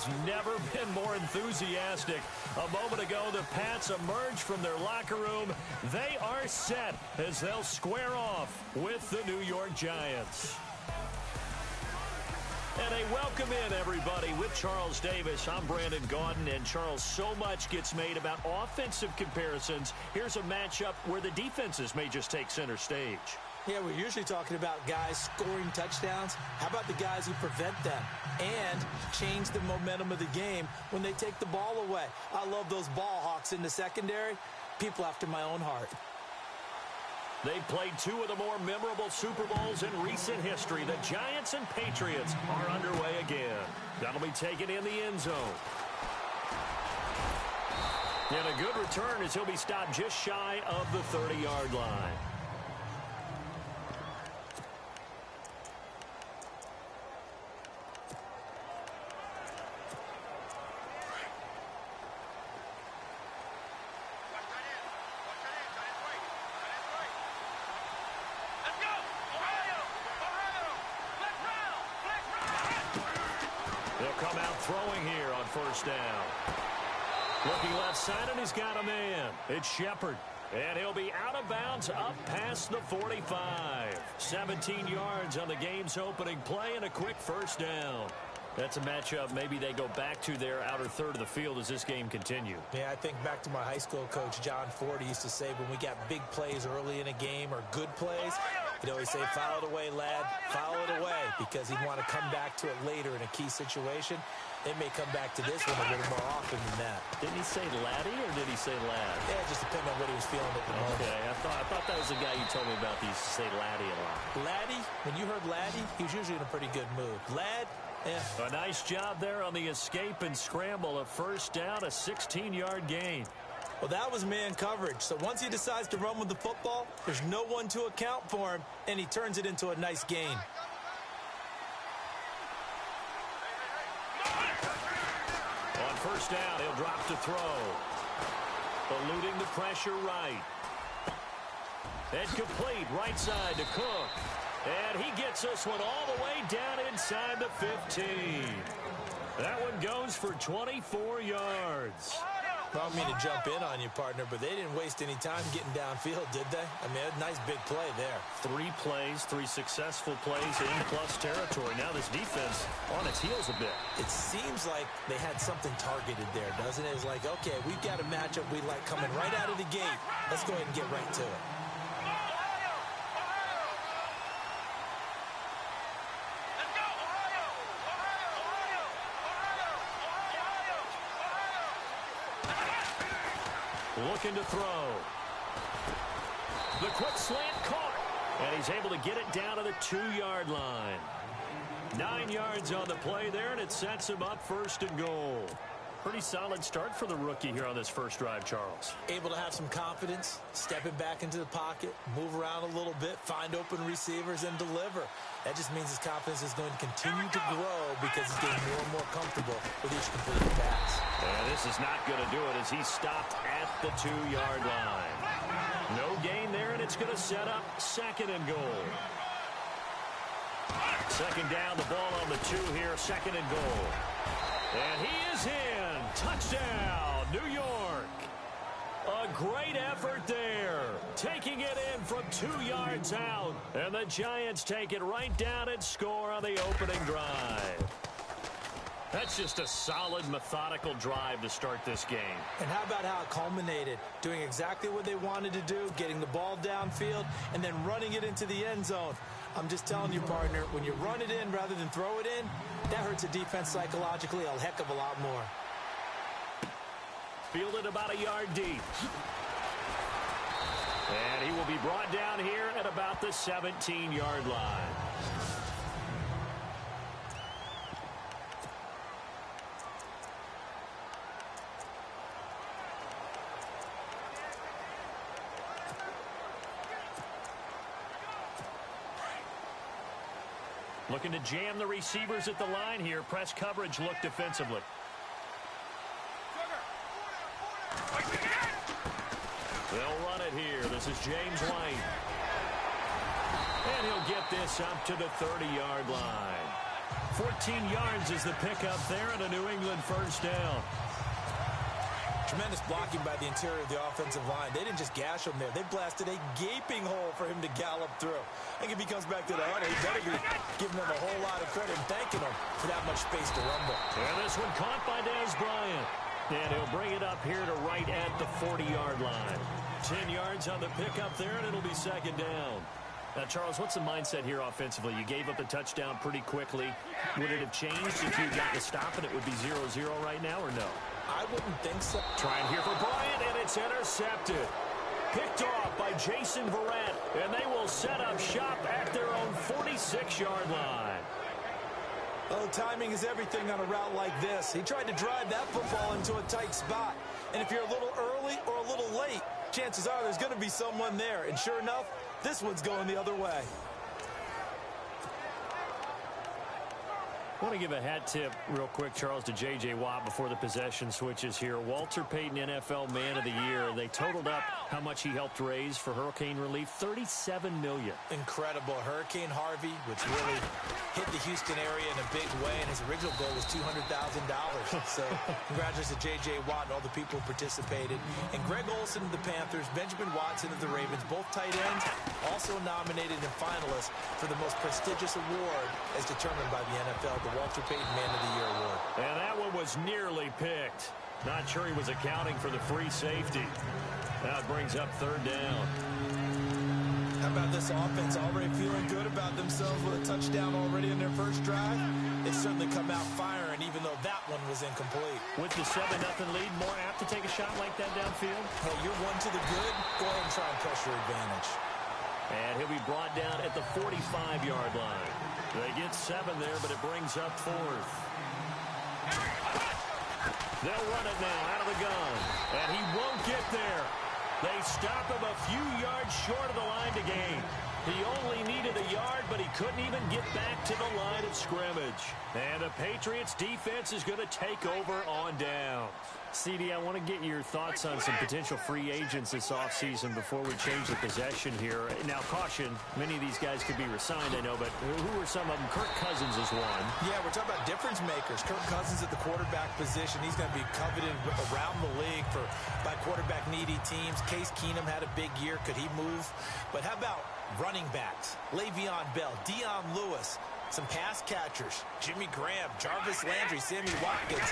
has never been more enthusiastic. A moment ago, the Pats emerged from their locker room. They are set as they'll square off with the New York Giants. And a welcome in, everybody, with Charles Davis. I'm Brandon Gaudin, and Charles, so much gets made about offensive comparisons. Here's a matchup where the defenses may just take center stage. Yeah, we're usually talking about guys scoring touchdowns. How about the guys who prevent them and change the momentum of the game when they take the ball away? I love those ball hawks in the secondary. People after my own heart. They've played two of the more memorable Super Bowls in recent history. The Giants and Patriots are underway again. That'll be taken in the end zone. And a good return as he'll be stopped just shy of the 30-yard line. Come out throwing here on first down. Looking left side, and he's got a man. It's Shepard. And he'll be out of bounds up past the 45. 17 yards on the game's opening play and a quick first down. That's a matchup maybe they go back to their outer third of the field as this game continues. Yeah, I think back to my high school coach, John Ford. He used to say when we got big plays early in a game or good plays, he'd always say, file it away, lad, file it away, because he'd want to come back to it later in a key situation. They may come back to this one a little more often than that. Didn't he say laddie or did he say lad? Yeah, it just depended on what he was feeling at the moment. Okay, I thought that was the guy you told me about that used to say laddie a lot. Laddie, when you heard laddie, he was usually in a pretty good mood. Lad, yeah. A nice job there on the escape and scramble. A first down, a 16-yard gain. Well, that was man coverage. So once he decides to run with the football, there's no one to account for him, and he turns it into a nice gain. On first down, he'll drop to throw. Eluding the pressure right. And complete right side to Cook. And he gets this one all the way down inside the 15. That one goes for 24 yards. I don't mean to jump in on you, partner, but they didn't waste any time getting downfield, did they? I mean, a nice big play there. 3 plays, 3 successful plays in plus territory. Now this defense on its heels a bit. It seems like they had something targeted there, doesn't it? It's like, okay, we've got a matchup we like coming right out of the gate. Let's go ahead and get right to it. Looking to throw. The quick slant caught. And he's able to get it down to the 2-yard line. 9 yards on the play there, and it sets him up first and goal. Pretty solid start for the rookie here on this first drive, Charles. Able to have some confidence, stepping back into the pocket, move around a little bit, find open receivers, and deliver. That just means his confidence is going to continue to grow because he's getting more and more comfortable with each completed pass. And this is not going to do it as he's stopped at the 2-yard line. No gain there, and it's going to set up second and goal. Second down, the ball on the 2 here, second and goal. And he is in. Touchdown, New York. A great effort there. Taking it in from 2 yards out. And the Giants take it right down and score on the opening drive. That's just a solid, methodical drive to start this game. And how about how it culminated? Doing exactly what they wanted to do, getting the ball downfield, and then running it into the end zone. I'm just telling you, partner, when you run it in rather than throw it in, that hurts a defense psychologically a heck of a lot more. Fielded about a yard deep. And he will be brought down here at about the 17-yard line. Looking to jam the receivers at the line here. Press coverage look defensively. They'll run it here. This is James White. And he'll get this up to the 30-yard line. 14 yards is the pickup there, and a New England first down. Tremendous blocking by the interior of the offensive line. They didn't just gash him there. They blasted a gaping hole for him to gallop through. I think if he comes back to the huddle, he better be giving them a whole lot of credit and thanking them for that much space to rumble. And this one caught by Dez Bryant. And he'll bring it up here to right at the 40-yard line. 10 yards on the pickup there, and it'll be second down. Now, Charles, what's the mindset here offensively? You gave up a touchdown pretty quickly. Would it have changed if you got to stop and it would be 0-0 right now, or no? I wouldn't think so. Trying here for Bryant, and it's intercepted. Picked off by Jason Verrett, and they will set up shop at their own 46-yard line. Oh, timing is everything on a route like this. He tried to drive that football into a tight spot. And if you're a little early or a little late, chances are there's going to be someone there. And sure enough, this one's going the other way. I want to give a hat tip real quick, Charles, to J.J. Watt before the possession switches here. Walter Payton, NFL Man of the Year. They totaled up how much he helped raise for hurricane relief, $37 million. Incredible. Hurricane Harvey, which really hit the Houston area in a big way, and his original goal was $200,000. So congratulations to J.J. Watt and all the people who participated. And Greg Olsen of the Panthers, Benjamin Watson of the Ravens, both tight ends, also nominated and finalists for the most prestigious award as determined by the NFL, the Walter Payton Man of the Year award. And that one was nearly picked. Not sure he was accounting for the free safety. Now it brings up third down. How about this offense already feeling good about themselves with a touchdown already in their first drive? They certainly come out firing, even though that one was incomplete. With the 7-0 lead, more apt to take a shot like that downfield? Hey, you're one to the good. Go ahead and try and press your advantage. And he'll be brought down at the 45-yard line. They get 7 there, but it brings up fourth. They'll run it now out of the gun. And he won't get there. They stop him a few yards short of the line to gain. He only needed a yard, but he couldn't even get back to the line of scrimmage. And the Patriots defense is going to take over on downs. CD, I want to get your thoughts on some potential free agents this offseason before we change the possession here. Now, caution, many of these guys could be resigned, I know, but who are some of them? Kirk Cousins is one. Yeah, we're talking about difference makers. Kirk Cousins at the quarterback position. He's going to be coveted around the league by quarterback-needy teams. Case Keenum had a big year. Could he move? But how about running backs? Le'Veon Bell, Dion Lewis, some pass catchers, Jimmy Graham, Jarvis Landry, Sammy Watkins.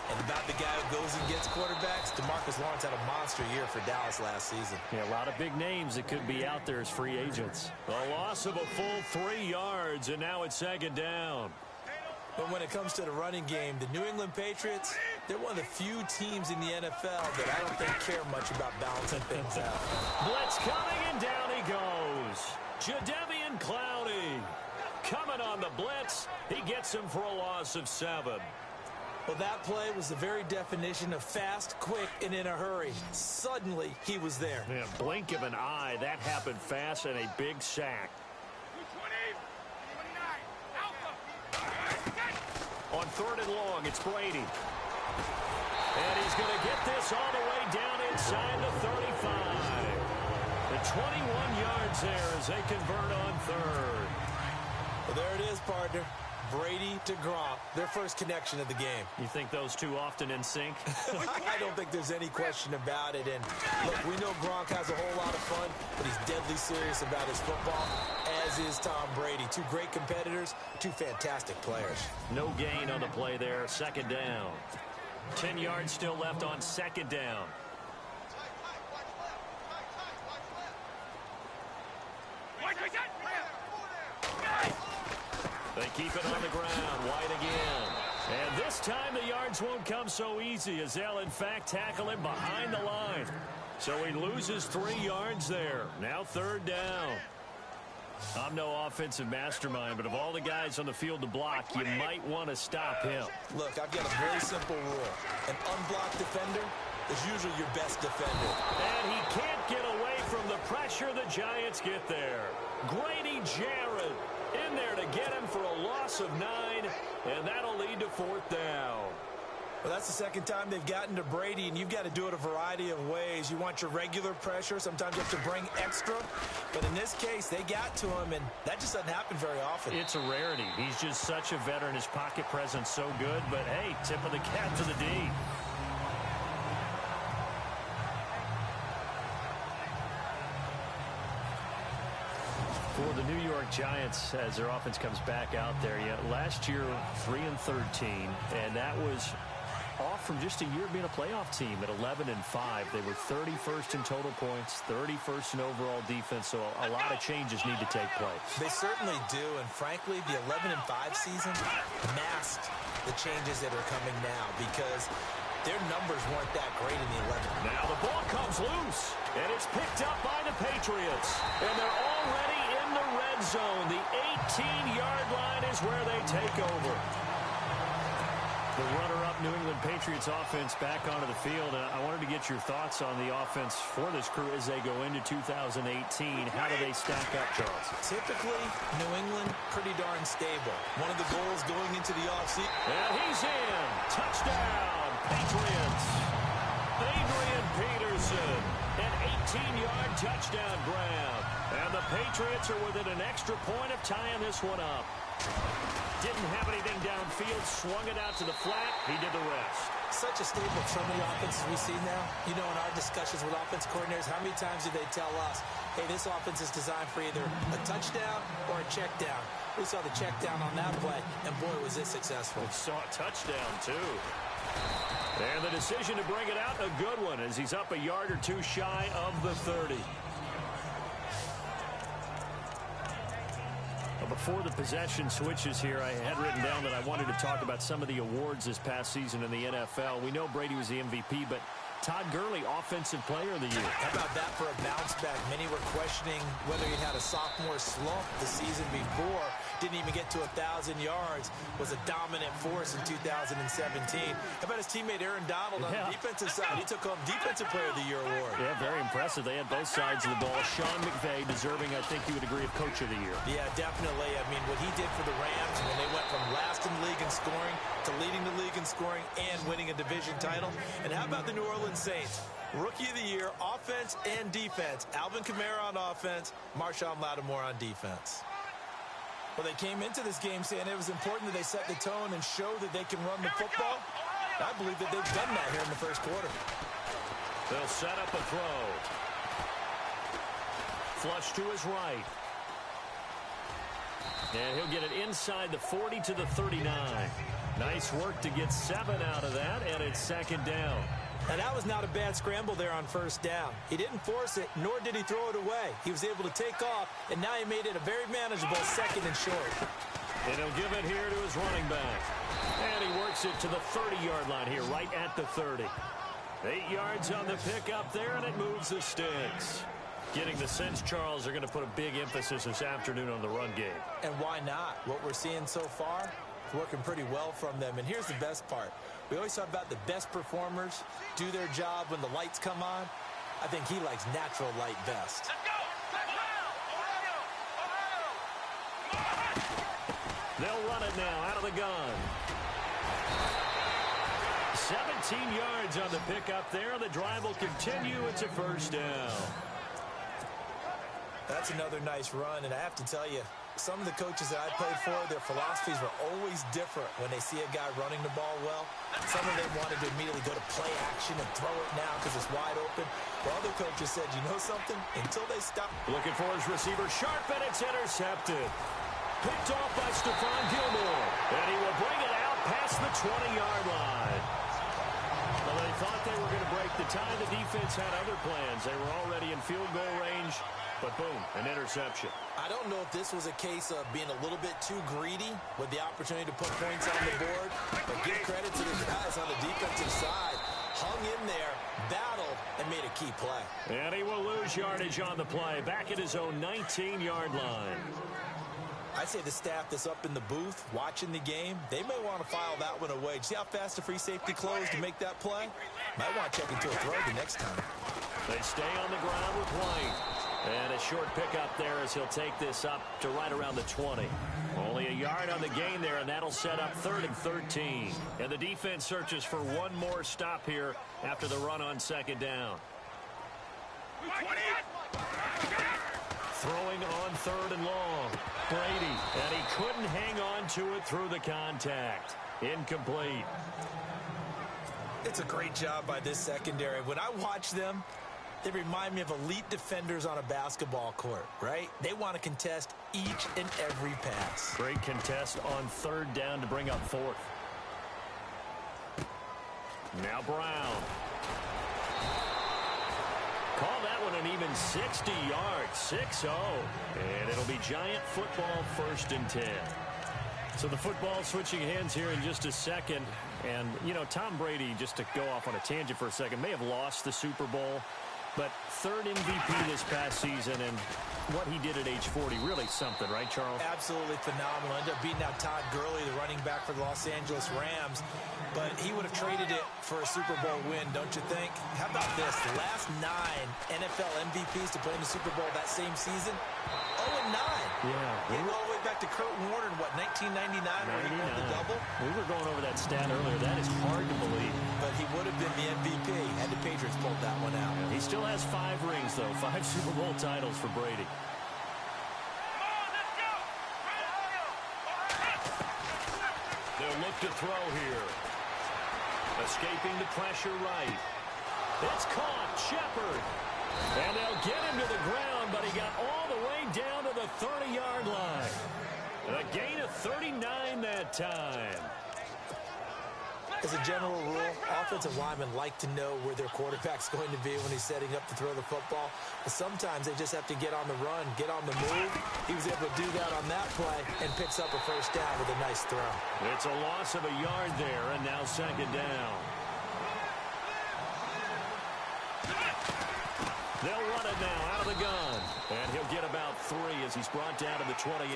And about the guy who goes and gets quarterbacks, DeMarcus Lawrence had a monster year for Dallas last season. Yeah, a lot of big names that could be out there as free agents. A loss of a full 3 yards, and now it's second down. But when it comes to the running game, the New England Patriots, they're one of the few teams in the NFL that I don't think care much about balancing things out. Blitz coming, and down he goes. Jadeveon Clowney coming on the blitz. He gets him for a loss of 7. Well, that play was the very definition of fast, quick, and in a hurry. Suddenly, he was there. Yeah, blink of an eye. That happened fast and a big sack. On third and long, it's Brady. And he's going to get this all the way down inside the 35. The 21 yards there as they convert on third. Well, there it is, partner. Brady to Gronk, their first connection of the game. You think those two often in sync? I don't think there's any question about it. And look, we know Gronk has a whole lot of fun, but he's deadly serious about his football, as is Tom Brady. Two great competitors, two fantastic players. No gain on the play there. Second down. 10 yards still left on second down. They keep it on the ground. White again. And this time the yards won't come so easy as they'll, in fact, tackle him behind the line. So he loses 3 yards there. Now third down. I'm no offensive mastermind, but of all the guys on the field to block, you might want to stop him. Look, I've got a very simple rule. An unblocked defender is usually your best defender. And he can't get away from the pressure the Giants get there. Grady Jarrett in there to get him for a loss of 9, and that'll lead to fourth down. Well, that's the second time they've gotten to Brady, and you've got to do it a variety of ways. You want your regular pressure. Sometimes you have to bring extra. But in this case, they got to him, and that just doesn't happen very often. It's a rarity. He's just such a veteran. His pocket presence so good. But, hey, tip of the cap to the D. For the New York Giants, as their offense comes back out there, last year 3-13, and that was off from just a year being a playoff team at 11-5. They were 31st in total points, 31st in overall defense, so a lot of changes need to take place. They certainly do, and frankly, the 11-5 season masked the changes that are coming now because their numbers weren't that great in the 11. Now the ball comes loose, and it's picked up by the Patriots, and they're already in the red zone. The 18-yard line is where they take over. The runner-up New England Patriots offense back onto the field. I wanted to get your thoughts on the offense for this crew as they go into 2018. How do they stack up, Charles? Typically, New England, pretty darn stable. One of the goals going into the offseason. And he's in. Touchdown, Patriots. Adrian Peterson, an 18-yard touchdown grab. And the Patriots are within an extra point of tying this one up. Didn't have anything downfield, swung it out to the flat. He did the rest. Such a staple of so many offenses we see now. You know, in our discussions with offense coordinators, how many times do they tell us, hey, this offense is designed for either a touchdown or a check down. We saw the check down on that play, and boy, was it successful. We saw a touchdown, too. And the decision to bring it out, a good one, as he's up a yard or two shy of the 30. Before the possession switches here, I had written down that I wanted to talk about some of the awards this past season in the NFL. We know Brady was the MVP, but Todd Gurley, Offensive Player of the Year. How about that for a bounce back? Many were questioning whether he had a sophomore slump the season before. Didn't even get to 1,000 yards. Was a dominant force in 2017. How about his teammate Aaron Donald on the defensive side? He took home Defensive Player of the Year award. Yeah, very impressive. They had both sides of the ball. Sean McVay deserving, I think you would agree, of Coach of the Year. Yeah, definitely. I mean, what he did for the Rams when they went from last in the league in scoring to leading the league in scoring and winning a division title. And how about the New Orleans Saints? Rookie of the Year, offense and defense. Alvin Kamara on offense, Marshawn Lattimore on defense. Well, they came into this game saying it was important that they set the tone and show that they can run the football. I believe that they've done that here in the first quarter. They'll set up a throw. Flush to his right. And he'll get it inside the 40 to the 39. Nice work to get 7 out of that, and it's second down. And that was not a bad scramble there on first down. He didn't force it, nor did he throw it away. He was able to take off, and now he made it a very manageable second and short. And he'll give it here to his running back. And he works it to the 30-yard line here, right at the 30. 8 yards on the pickup there, and it moves the sticks. Getting the sense, Charles, they're going to put a big emphasis this afternoon on the run game. And why not? What we're seeing so far is working pretty well from them. And here's the best part. We always talk about the best performers do their job when the lights come on. I think he likes natural light best. They'll run it now out of the gun. 17 yards on the pickup there. The drive will continue. It's a first down. That's another nice run, and I have to tell you, some of the coaches that I played for, their philosophies were always different when they see a guy running the ball well. Some of them wanted to immediately go to play action and throw it now because it's wide open. While other coaches said, you know something? Until they stop. Looking for his receiver, sharp, and it's intercepted. Picked off by Stephon Gilmore, and he will bring it out past the 20-yard line. Well, they thought they were going to break the tie. The defense had other plans. They were already in field goal range. But boom, an interception. I don't know if this was a case of being a little bit too greedy with the opportunity to put points on the board, but give credit to the guys on the defensive side. Hung in there, battled, and made a key play. And he will lose yardage on the play, back at his own 19-yard line. I say the staff that's up in the booth watching the game, they may want to file that one away. See how fast the free safety closed to make that play? Might want to check into a throw the next time. They stay on the ground with White. And a short pickup there as he'll take this up to right around the 20. Only a yard on the gain there, and that'll set up 3rd and 13. And the defense searches for one more stop here after the run on 2nd down. Throwing on 3rd and long. Brady, and he couldn't hang on to it through the contact. Incomplete. It's a great job by this secondary. When I watch them, they remind me of elite defenders on a basketball court, right? They want to contest each and every pass. Great contest on 3rd down to bring up 4th. Now Brown. Call that one an even 60 yards, 6-0. And it'll be Giant football 1st and 10. So the football switching hands here in just a second. And, you know, Tom Brady, just to go off on a tangent for a second, may have lost the Super Bowl. But 3rd MVP this past season, and what he did at age 40, really something, right, Charles? Absolutely phenomenal. Ended up beating out Todd Gurley, the running back for the Los Angeles Rams. But he would have traded it for a Super Bowl win, don't you think? How about this? The last 9 NFL MVPs to play in the Super Bowl that same season, 0-9. Yeah. All the way back to Kurt Warner in, what, 1999, where he won the double? We were going over that stat earlier. That is hard to believe. But he would have been the MVP had the Patriots pulled that one out. Yeah, he still has 5 rings, though. 5 Super Bowl titles for Brady. They'll look to throw here. Escaping the pressure right. It's caught. Shepard. And they'll get him to the ground, but he got all the way down to the 30-yard line. A gain of 39 that time. As a general rule, offensive linemen like to know where their quarterback's going to be when he's setting up to throw the football. But sometimes they just have to get on the run, get on the move. He was able to do that on that play and picks up a 1st down with a nice throw. It's a loss of a yard there, and now 2nd down. They'll run it now out of the gun. And he'll get about 3 as he's brought down to the 28.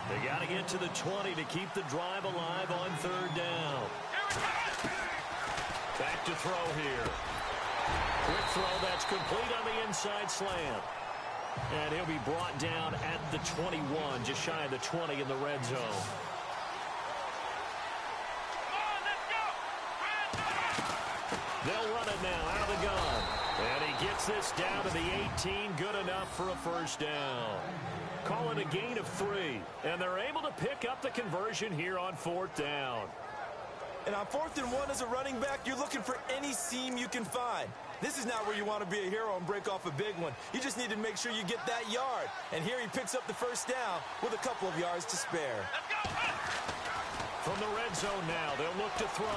They got to get to the 20 to keep the drive alive on 3rd down. Back to throw here. Quick throw that's complete on the inside slant. And he'll be brought down at the 21, just shy of the 20 in the red zone. They'll run it now out of the gun. And he gets this down to the 18, good enough for a 1st down. Call it a gain of 3, and they're able to pick up the conversion here on 4th down. And on 4th and 1 as a running back, you're looking for any seam you can find. This is not where you want to be a hero and break off a big one. You just need to make sure you get that yard. And here he picks up the 1st down with a couple of yards to spare. From the red zone now, they'll look to throw.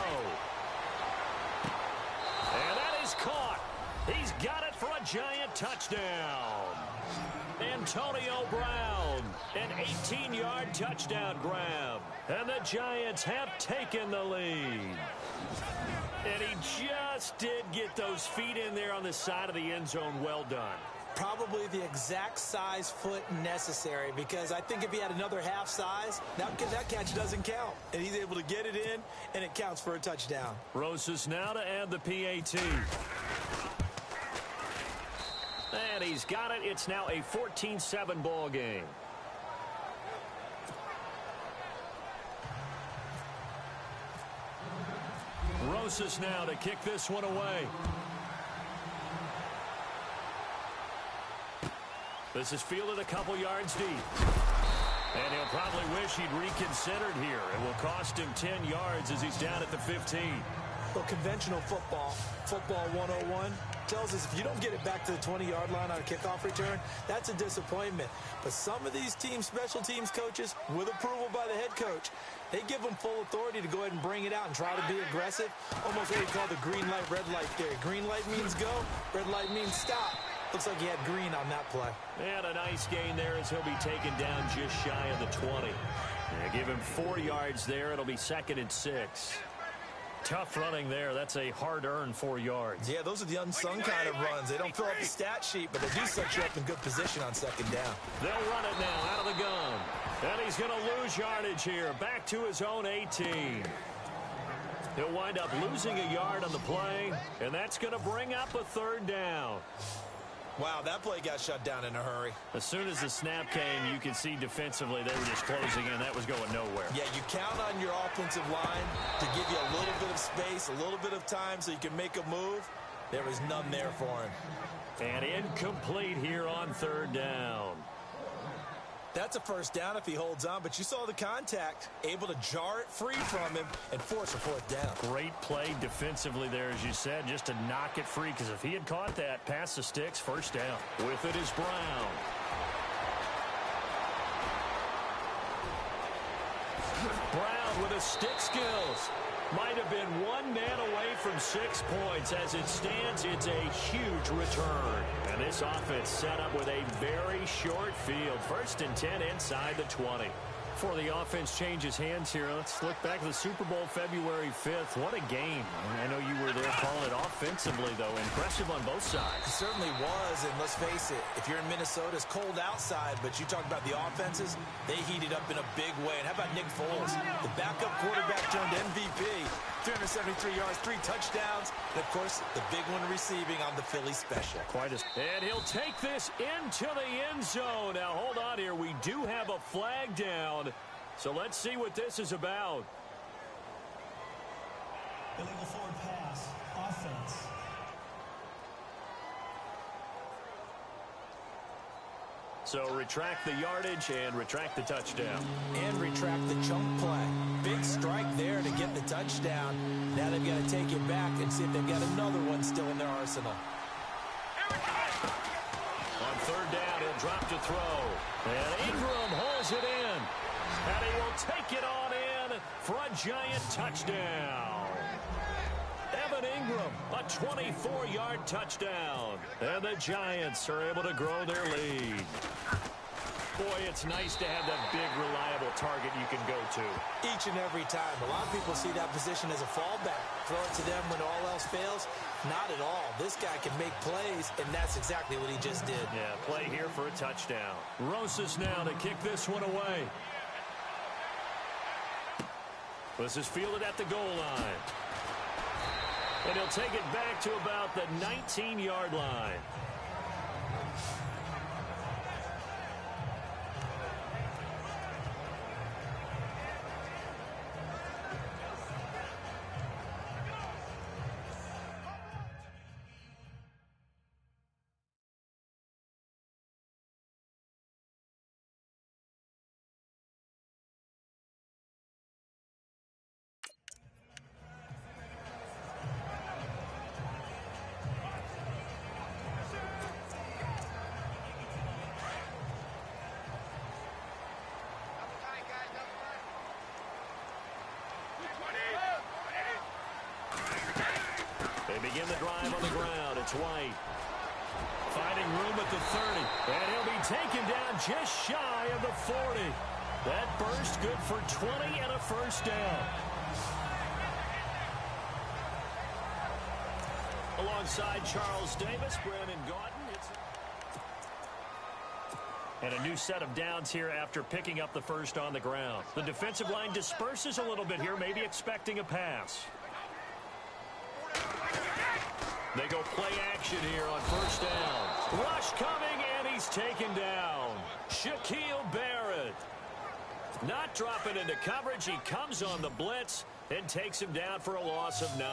And that is caught. He's got it for a Giant touchdown. Antonio Brown, an 18-yard touchdown grab. And the Giants have taken the lead. And he just did get those feet in there on the side of the end zone. Well done. Probably the exact size foot necessary, because I think if he had another half size, that catch doesn't count. And he's able to get it in, and it counts for a touchdown. Rosas now to add the PAT. And he's got it. It's now a 14-7 ball game. Rosas now to kick this one away. This is fielded a couple yards deep. And he'll probably wish he'd reconsidered here. It will cost him 10 yards as he's down at the 15. Well, conventional football 101, tells us if you don't get it back to the 20-yard line on a kickoff return, that's a disappointment. But some of these special teams coaches, with approval by the head coach, they give them full authority to go ahead and bring it out and try to be aggressive. Almost what we call the green light, red light theory. Green light means go, red light means stop. Looks like he had green on that play. And a nice gain there as he'll be taken down just shy of the 20. Give him 4 yards there. It'll be 2nd and 6. Tough running there. That's a hard-earned 4 yards. Yeah, those are the unsung kind of runs. They don't fill up the stat sheet, but they do set you up in good position on 2nd down. They'll run it now out of the gun. And he's going to lose yardage here. Back to his own 18. He'll wind up losing a yard on the play, and that's going to bring up a 3rd down. Wow, that play got shut down in a hurry. As soon as the snap came, you could see defensively they were just closing in. That was going nowhere. Yeah, you count on your offensive line to give you a little bit of space, a little bit of time so you can make a move. There was none there for him. And incomplete here on third down. That's a first down if he holds on, but you saw the contact. Able to jar it free from him and force a fourth down. Great play defensively there, as you said, just to knock it free, because if he had caught that, past the sticks, first down. With it is Brown. Brown with his stick skills. Might have been one man away from 6 points. As it stands, it's a huge return. And this offense set up with a very short field. 1st and 10 inside the 20. Before the offense changes hands here, let's look back at the Super Bowl February 5th. What a game. I know you were there calling it offensively, though. Impressive on both sides. It certainly was, and let's face it, if you're in Minnesota, it's cold outside, but you talk about the offenses, they heated up in a big way. And how about Nick Foles? The backup quarterback turned MVP. 373 yards, 3 touchdowns, and, of course, the big one receiving on the Philly special. And he'll take this into the end zone. Now, hold on here. We do have a flag down, so let's see what this is about. Illegal forward pass, offense. So retract the yardage and retract the touchdown. And retract the chunk play. Big strike there to get the touchdown. Now they've got to take it back and see if they've got another one still in their arsenal. On third down, he'll drop to throw. And Ingram holds it in. And he will take it on in for a giant touchdown. Evan Ingram, a 24-yard touchdown. And the Giants are able to grow their lead. Boy, it's nice to have that big, reliable target you can go to. Each and every time. A lot of people see that position as a fallback. Throw it to them when all else fails. Not at all. This guy can make plays, and that's exactly what he just did. Yeah, play here for a touchdown. Rosas now to kick this one away. This is fielded at the goal line. And he'll take it back to about the 19-yard line. They begin the drive on the ground. It's White. Finding room at the 30. And he'll be taken down just shy of the 40. That burst good for 20 and a first down. Alongside Charles Davis, Brandon Gaudin. And a new set of downs here after picking up the first on the ground. The defensive line disperses a little bit here, maybe expecting a pass. They go play action here on first down. Rush coming, and he's taken down. Shaquille Barrett. Not dropping into coverage. He comes on the blitz and takes him down for a loss of 9.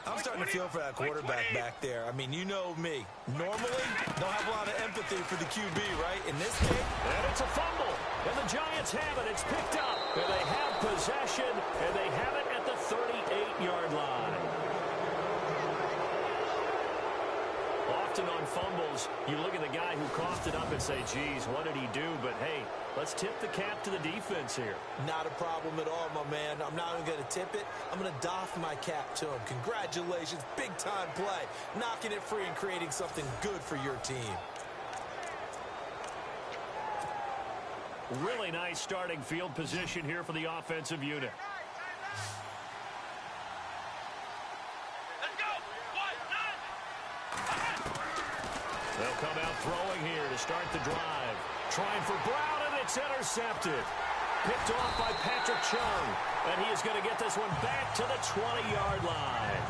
I'm starting to feel for that quarterback back there. I mean, you know me. Normally, don't have a lot of empathy for the QB, right? In this game. And it's a fumble. And the Giants have it. It's picked up. And they have possession. And they have it at the 38-yard line. Often on fumbles, you look at the guy who coughed it up and say, geez, what did he do? But, hey, let's tip the cap to the defense here. Not a problem at all, my man. I'm not even going to tip it. I'm going to doff my cap to him. Congratulations. Big-time play. Knocking it free and creating something good for your team. Really nice starting field position here for the offensive unit. They'll come out throwing here to start the drive. Trying for Brown, and it's intercepted. Picked off by Patrick Chung. And he is going to get this one back to the 20-yard line.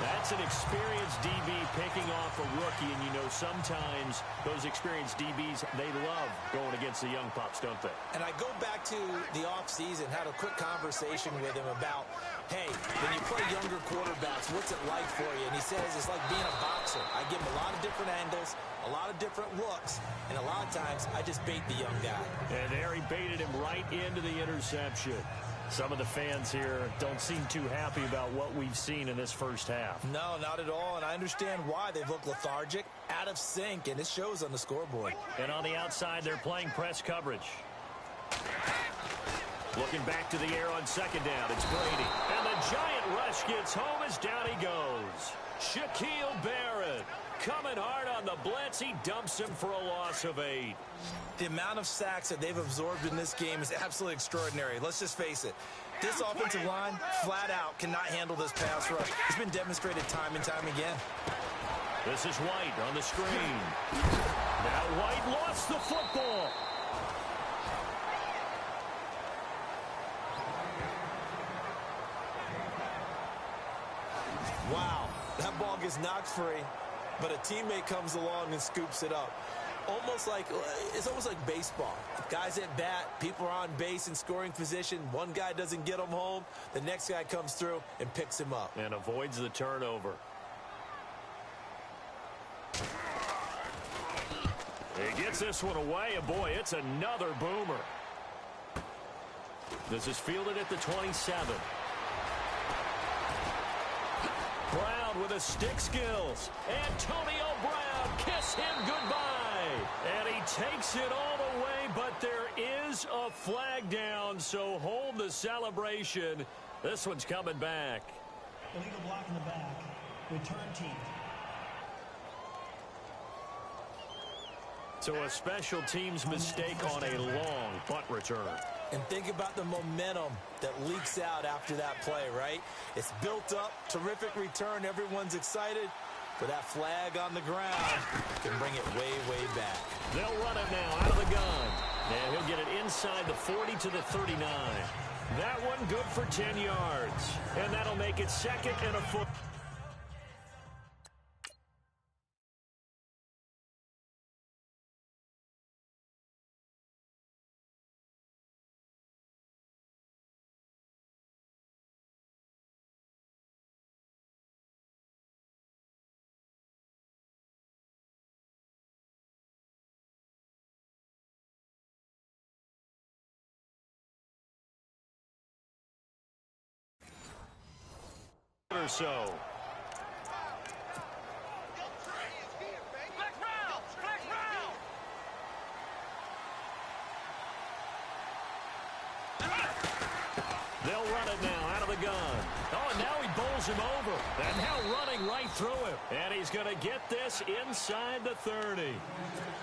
That's an experienced DB picking off a rookie, and you know sometimes those experienced DBs, they love going against the young pups, don't they? And I go back to the offseason, had a quick conversation with him about, hey, when you play younger quarterbacks, what's it like for you? And he says it's like being a boxer. I give him a lot of different angles, a lot of different looks, and a lot of times I just bait the young guy. And there he baited him right into the interception. Some of the fans here don't seem too happy about what we've seen in this first half. No, not at all, and I understand why. They've looked lethargic, out of sync, and it shows on the scoreboard. And on the outside, they're playing press coverage. Looking back to the air on second down, it's Brady. And the giant rush gets home as down he goes. Shaquille Barrett coming hard on the blitz. He dumps him for a loss of 8. The amount of sacks that they've absorbed in this game is absolutely extraordinary. Let's just face it. This offensive line, flat out, cannot handle this pass rush. It's been demonstrated time and time again. This is White on the screen. Now White lost the football. Wow, that ball gets knocked free, but a teammate comes along and scoops it up. It's almost like baseball. Guys at bat, people are on base in scoring position. One guy doesn't get him home. The next guy comes through and picks him up. And avoids the turnover. He gets this one away, and boy, it's another boomer. This is fielded at the 27. Brown with his stick skills. Antonio Brown, kiss him goodbye. And he takes it all the way, but there is a flag down, so hold the celebration. This one's coming back. Illegal block in the back. Return team. So a special teams mistake on a long punt return. And think about the momentum that leaks out after that play, right? It's built up, terrific return, everyone's excited. But that flag on the ground can bring it way, way back. They'll run it now out of the gun. And he'll get it inside the 40 to the 39. That one good for 10 yards. And that'll make it second and a foot. Or so. They'll run it now out of the gun. Oh, and now he bowls him over. And now running right through him. And he's going to get this inside the 30.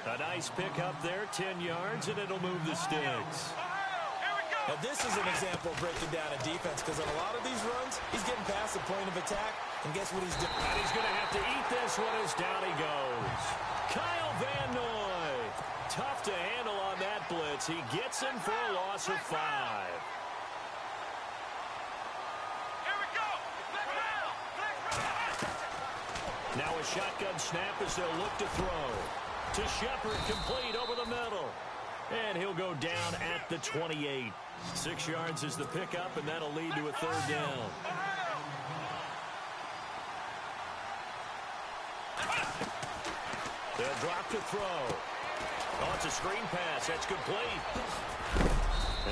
A nice pickup there, 10 yards, and it'll move the sticks. Now, this is an example of breaking down a defense, because on a lot of these runs, he's getting past the point of attack, and guess what he's doing? And he's going to have to eat this one as down he goes. Kyle Van Noy. Tough to handle on that blitz. He gets him for a loss of 5. Now a shotgun snap as they'll look to throw. To Shepard, complete over the middle. And he'll go down at the 28. 6 yards is the pickup, and that'll lead to a third down. They'll drop to throw. Oh, it's a screen pass. That's complete.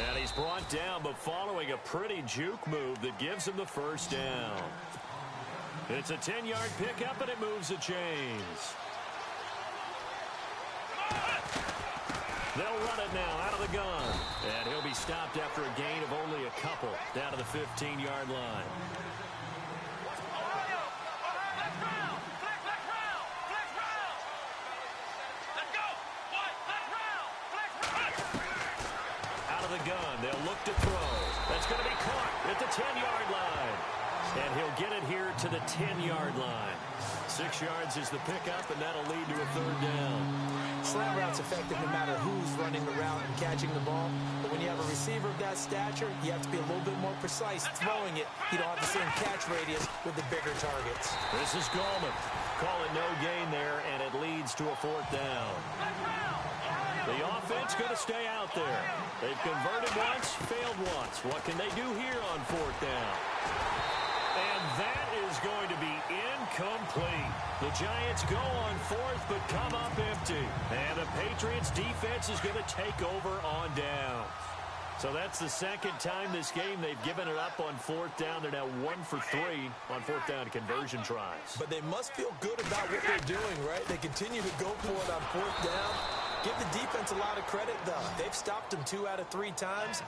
And he's brought down, but following a pretty juke move that gives him the first down. It's a 10-yard pickup, and it moves the chains. They'll run it now out of the gun. And he'll be stopped after a gain of only a couple down to the 15-yard line. Out of the gun, they'll look to throw. That's going to be caught at the 10-yard line. And he'll get it here to the 10-yard line. 6 yards is the pickup, and that'll lead to a third down. Slant route's effective no matter who's running the route and catching the ball. But when you have a receiver of that stature, you have to be a little bit more precise throwing it. You don't have the same catch catch radius with the bigger targets. This is Gallman. Call it no gain there, and it leads to a 4th down. The offense going to stay out there. They've converted once, failed once. What can they do here on 4th down? And that is going to be incomplete. The Giants go on 4th, but come up empty. And the Patriots defense is going to take over on down. So that's the second time this game they've given it up on 4th down. They're now 1 for 3 on 4th down conversion tries. But they must feel good about what they're doing, right? They continue to go for it on 4th down. Give the defense a lot of credit, though. They've stopped them 2 out of 3 times.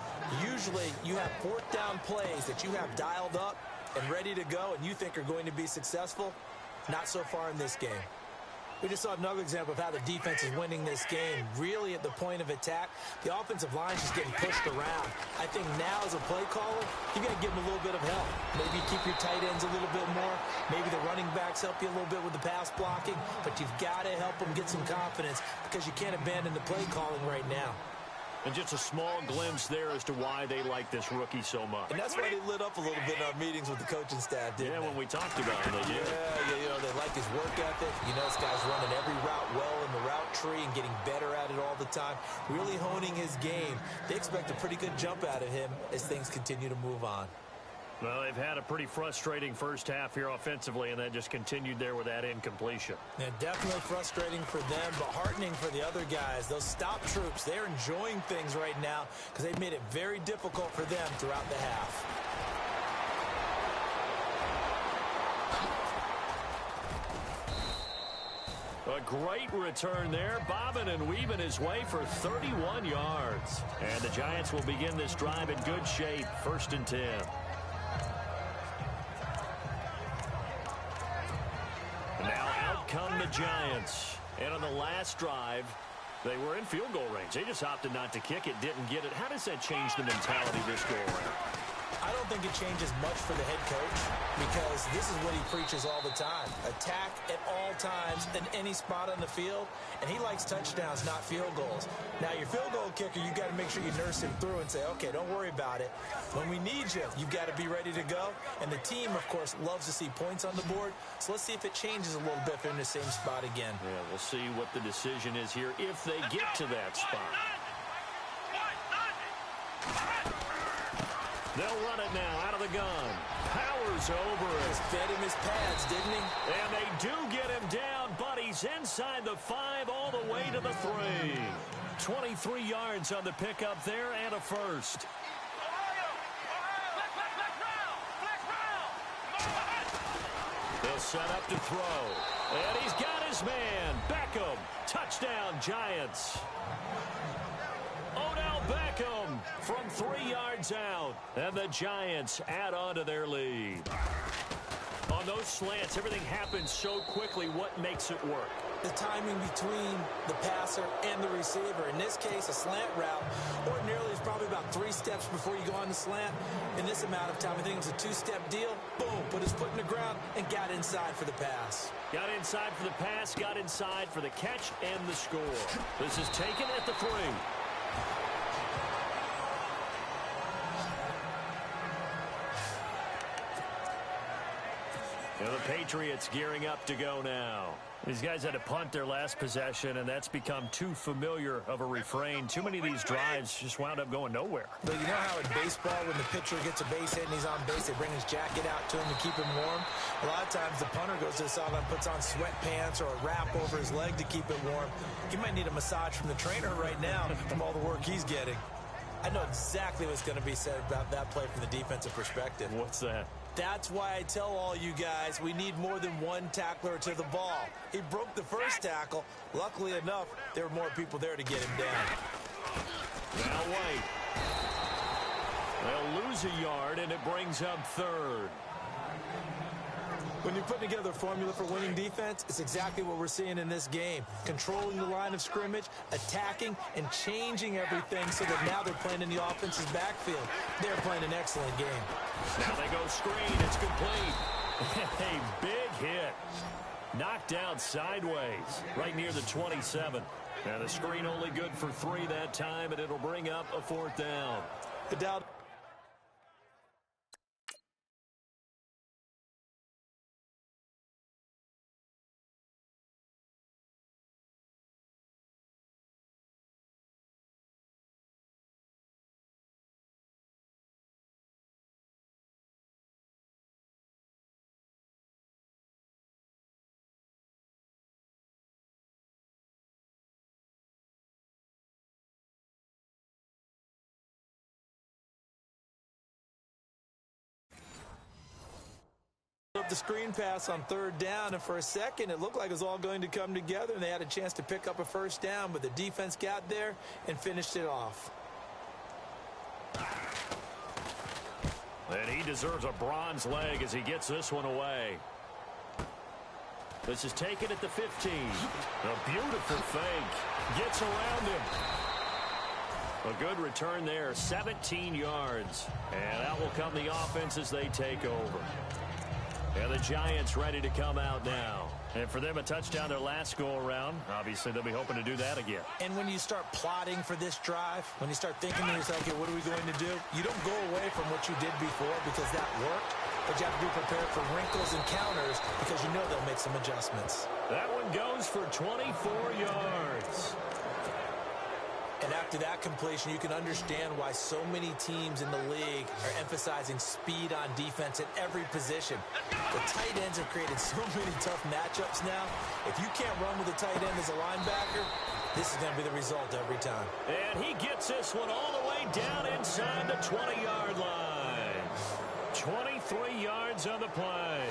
Usually you have 4th down plays that you have dialed up and ready to go and you think are going to be successful. Not so far in this game. We just saw another example of how the defense is winning this game. Really at the point of attack, the offensive line is just getting pushed around. I think now as a play caller, you got to give them a little bit of help. Maybe keep your tight ends a little bit more. Maybe the running backs help you a little bit with the pass blocking. But you've got to help them get some confidence because you can't abandon the play calling right now. And just a small glimpse there as to why they like this rookie so much. And that's why they lit up a little bit in our meetings with the coaching staff, didn't they? Yeah, when we talked about it, they did. Yeah, you know, they like his work ethic. You know, this guy's running every route well in the route tree and getting better at it all the time. Really honing his game. They expect a pretty good jump out of him as things continue to move on. Well, they've had a pretty frustrating first half here offensively, and that just continued there with that incompletion. Yeah, definitely frustrating for them, but heartening for the other guys. Those stop troops, they're enjoying things right now because they've made it very difficult for them throughout the half. A great return there, bobbing and weaving his way for 31 yards. And the Giants will begin this drive in good shape, 1st and 10. Now out come the Giants. And on the last drive, they were in field goal range. They just opted not to kick it, didn't get it. How does that change the mentality this go around? I don't think it changes much for the head coach because this is what he preaches all the time. Attack at all times in any spot on the field, and he likes touchdowns, not field goals. Now, your field goal kicker, you got to make sure you nurse him through and say, okay, don't worry about it. When we need you, you got to be ready to go. And the team, of course, loves to see points on the board. So let's see if it changes a little bit if they're in the same spot again. Yeah, we'll see what the decision is here if they get to that spot. They'll run it now out of the gun. Powers over it. Just fed him his pads, didn't he? And they do get him down, but he's inside the 5 all the way to the 3. 23 yards on the pickup there and a first. They'll set up to throw. And he's got his man. Beckham. Touchdown, Giants. Odell Beckham from 3 yards out. And the Giants add on to their lead. On those slants, everything happens so quickly. What makes it work? The timing between the passer and the receiver. In this case, a slant route ordinarily is probably about 3 steps before you go on the slant. In this amount of time, I think it was a 2-step deal. Boom, put his foot in the ground and got inside for the pass. Got inside for the pass, got inside for the catch and the score. This is taken at the 3. And the Patriots gearing up to go now. These guys had to punt their last possession, and that's become too familiar of a refrain. Too many of these drives just wound up going nowhere. But you know how in baseball, when the pitcher gets a base hit and he's on base, they bring his jacket out to him to keep him warm? A lot of times the punter goes to the sideline, puts on sweatpants or a wrap over his leg to keep it warm. He might need a massage from the trainer right now from all the work he's getting. I know exactly what's going to be said about that play from the defensive perspective. What's that? That's why I tell all you guys we need more than one tackler to the ball. He broke the first tackle. Luckily enough, there were more people there to get him down. Now wait. They'll lose a yard, and it brings up 3rd. When you're putting together a formula for winning defense, it's exactly what we're seeing in this game. Controlling the line of scrimmage, attacking, and changing everything so that now they're playing in the offense's backfield. They're playing an excellent game. Now they go screen. It's complete. A big hit. Knocked down sideways right near the 27. And the screen only good for 3 that time, and it'll bring up a 4th down. The doubt. up the screen pass on third down, and for a second it looked like it was all going to come together, and they had a chance to pick up a first down, but the defense got there and finished it off. And he deserves a bronze leg as he gets this one away. This is taken at the 15. A beautiful fake. Gets around him. A good return there, 17 yards. And out will come the offense as they take over. And the Giants ready to come out now. And for them, a touchdown their last go-around. Obviously, they'll be hoping to do that again. And when you start plotting for this drive, when you start thinking to yourself, okay, what are we going to do? You don't go away from what you did before because that worked. But you have to be prepared for wrinkles and counters because you know they'll make some adjustments. That one goes for 24 yards. And after that completion, you can understand why so many teams in the league are emphasizing speed on defense at every position. The tight ends have created so many tough matchups now. If you can't run with a tight end as a linebacker, this is going to be the result every time. And he gets this one all the way down inside the 20-yard line. 23 yards on the play.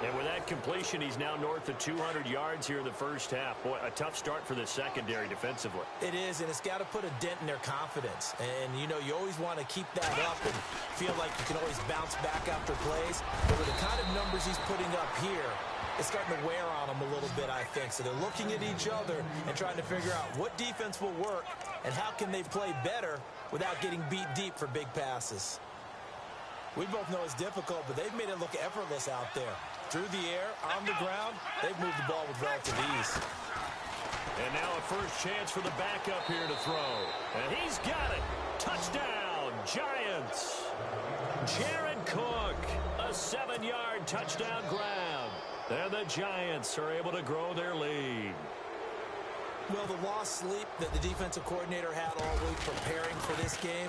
And with that completion, he's now north of 200 yards here in the first half. Boy, a tough start for the secondary defensively. It is, and it's got to put a dent in their confidence. And, you know, you always want to keep that up and feel like you can always bounce back after plays. But with the kind of numbers he's putting up here, it's starting to wear on them a little bit, I think. So they're looking at each other and trying to figure out what defense will work and how can they play better without getting beat deep for big passes. We both know it's difficult, but they've made it look effortless out there. Through the air, on the ground, they've moved the ball with relative ease. And now a first chance for the backup here to throw. And he's got it. Touchdown, Giants. Jared Cook, a 7-yard touchdown grab. And the Giants are able to grow their lead. Well, the lost sleep that the defensive coordinator had all week preparing for this game,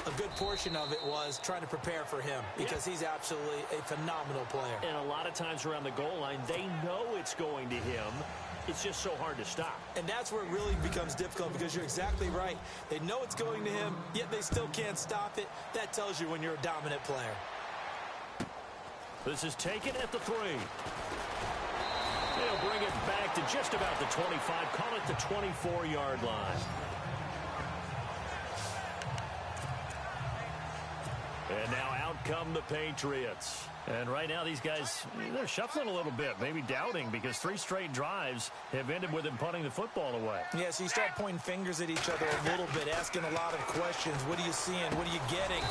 a good portion of it was trying to prepare for him because he's absolutely a phenomenal player. And a lot of times around the goal line, they know it's going to him. It's just so hard to stop. And that's where it really becomes difficult because you're exactly right. They know it's going to him, yet they still can't stop it. That tells you when you're a dominant player. This is taken at the 3. They'll bring it back to just about the 25. Call it the 24-yard line. And now out come the Patriots. And right now these guys, they're shuffling a little bit, maybe doubting because 3 straight drives have ended with them punting the football away. Yeah, so you start pointing fingers at each other a little bit, asking a lot of questions. What are you seeing? What are you getting?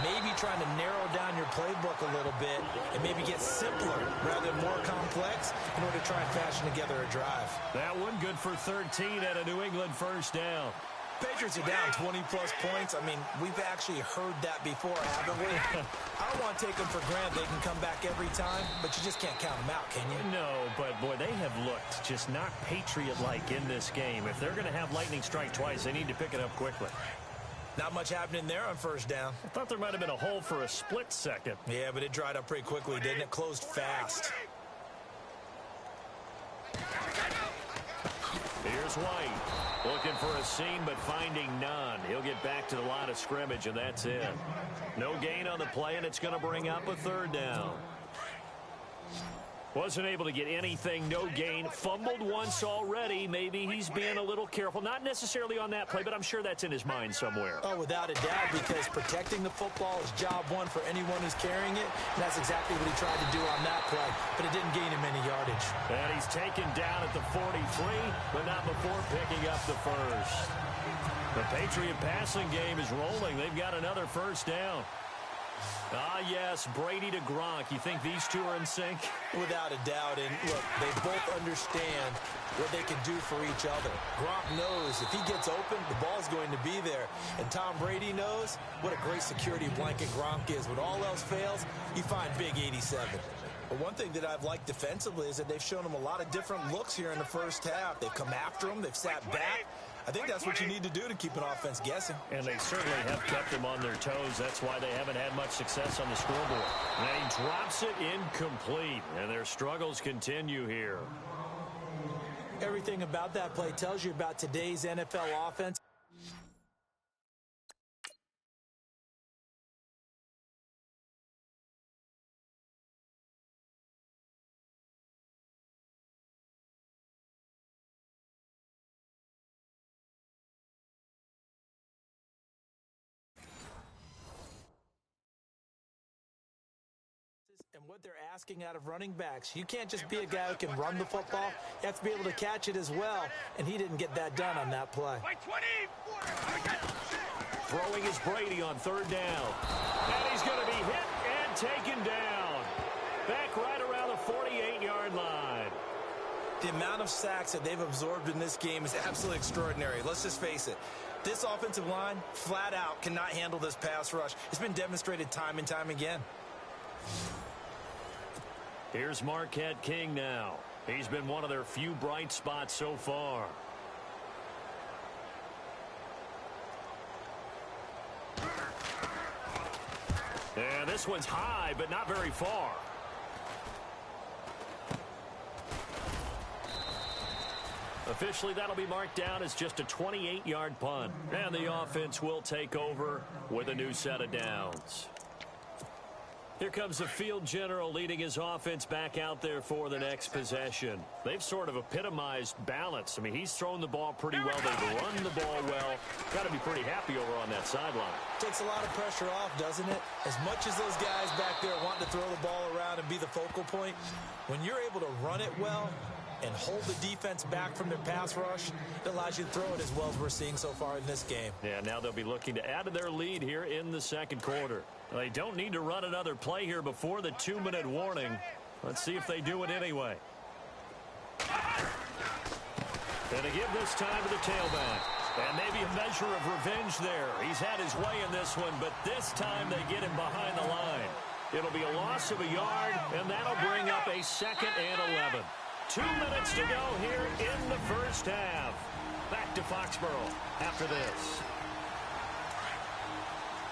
Maybe trying to narrow down your playbook a little bit and maybe get simpler rather than more complex in order to try and fashion together a drive. That one good for 13 at a New England first down. Patriots are down 20-plus points. I mean, we've actually heard that before, haven't we? I don't want to take them for granted. They can come back every time, but you just can't count them out, can you? No, but, boy, they have looked just not Patriot-like in this game. If they're going to have lightning strike twice, they need to pick it up quickly. Not much happening there on first down. I thought there might have been a hole for a split second. Yeah, but it dried up pretty quickly, didn't it? Closed fast. Here's White. Looking for a seam, but finding none. He'll get back to the line of scrimmage, and that's it. No gain on the play, and it's going to bring up a third down. Wasn't able to get anything, no gain. Fumbled once already. Maybe he's being a little careful. Not necessarily on that play, but I'm sure that's in his mind somewhere. Oh, without a doubt, because protecting the football is job one for anyone who's carrying it. And that's exactly what he tried to do on that play, but it didn't gain him any yardage. And he's taken down at the 43, but not before picking up the first. The Patriot passing game is rolling. They've got another first down. Ah, yes, Brady to Gronk. You think these two are in sync? Without a doubt. And look, they both understand what they can do for each other. Gronk knows if he gets open, the ball's going to be there. And Tom Brady knows what a great security blanket Gronk is. When all else fails, you find Big 87. But one thing that I've liked defensively is that they've shown him a lot of different looks here in the first half. They've come after him. They've sat back. I think that's what you need to do to keep an offense guessing. And they certainly have kept them on their toes. That's why they haven't had much success on the scoreboard. And he drops it incomplete, and their struggles continue here. Everything about that play tells you about today's NFL offense. And what they're asking out of running backs, you can't just be a guy who can run the football. You have to be able to catch it as well, and he didn't get that done on that play. Throwing is Brady on third down. And he's going to be hit and taken down. Back right around the 48-yard line. The amount of sacks that they've absorbed in this game is absolutely extraordinary. Let's just face it. This offensive line, flat out, cannot handle this pass rush. It's been demonstrated time and time again. Here's Marquette King now. He's been one of their few bright spots so far. And this one's high, but not very far. Officially, that'll be marked down as just a 28-yard punt. And the offense will take over with a new set of downs. Here comes the field general leading his offense back out there for the next possession. They've sort of epitomized balance. I mean, he's thrown the ball pretty well. They've run the ball well. Got to be pretty happy over on that sideline. Takes a lot of pressure off, doesn't it? As much as those guys back there want to throw the ball around and be the focal point, when you're able to run it well and hold the defense back from their pass rush, it allows you to throw it as well as we're seeing so far in this game. Yeah, now they'll be looking to add to their lead here in the second quarter. They don't need to run another play here before the 2-minute warning. Let's see if they do it anyway. And to give this time to the tailback. And maybe a measure of revenge there. He's had his way in this one, but this time they get him behind the line. It'll be a loss of a yard, and that'll bring up a 2nd and 11. 2 minutes to go here in the first half. Back to Foxborough after this.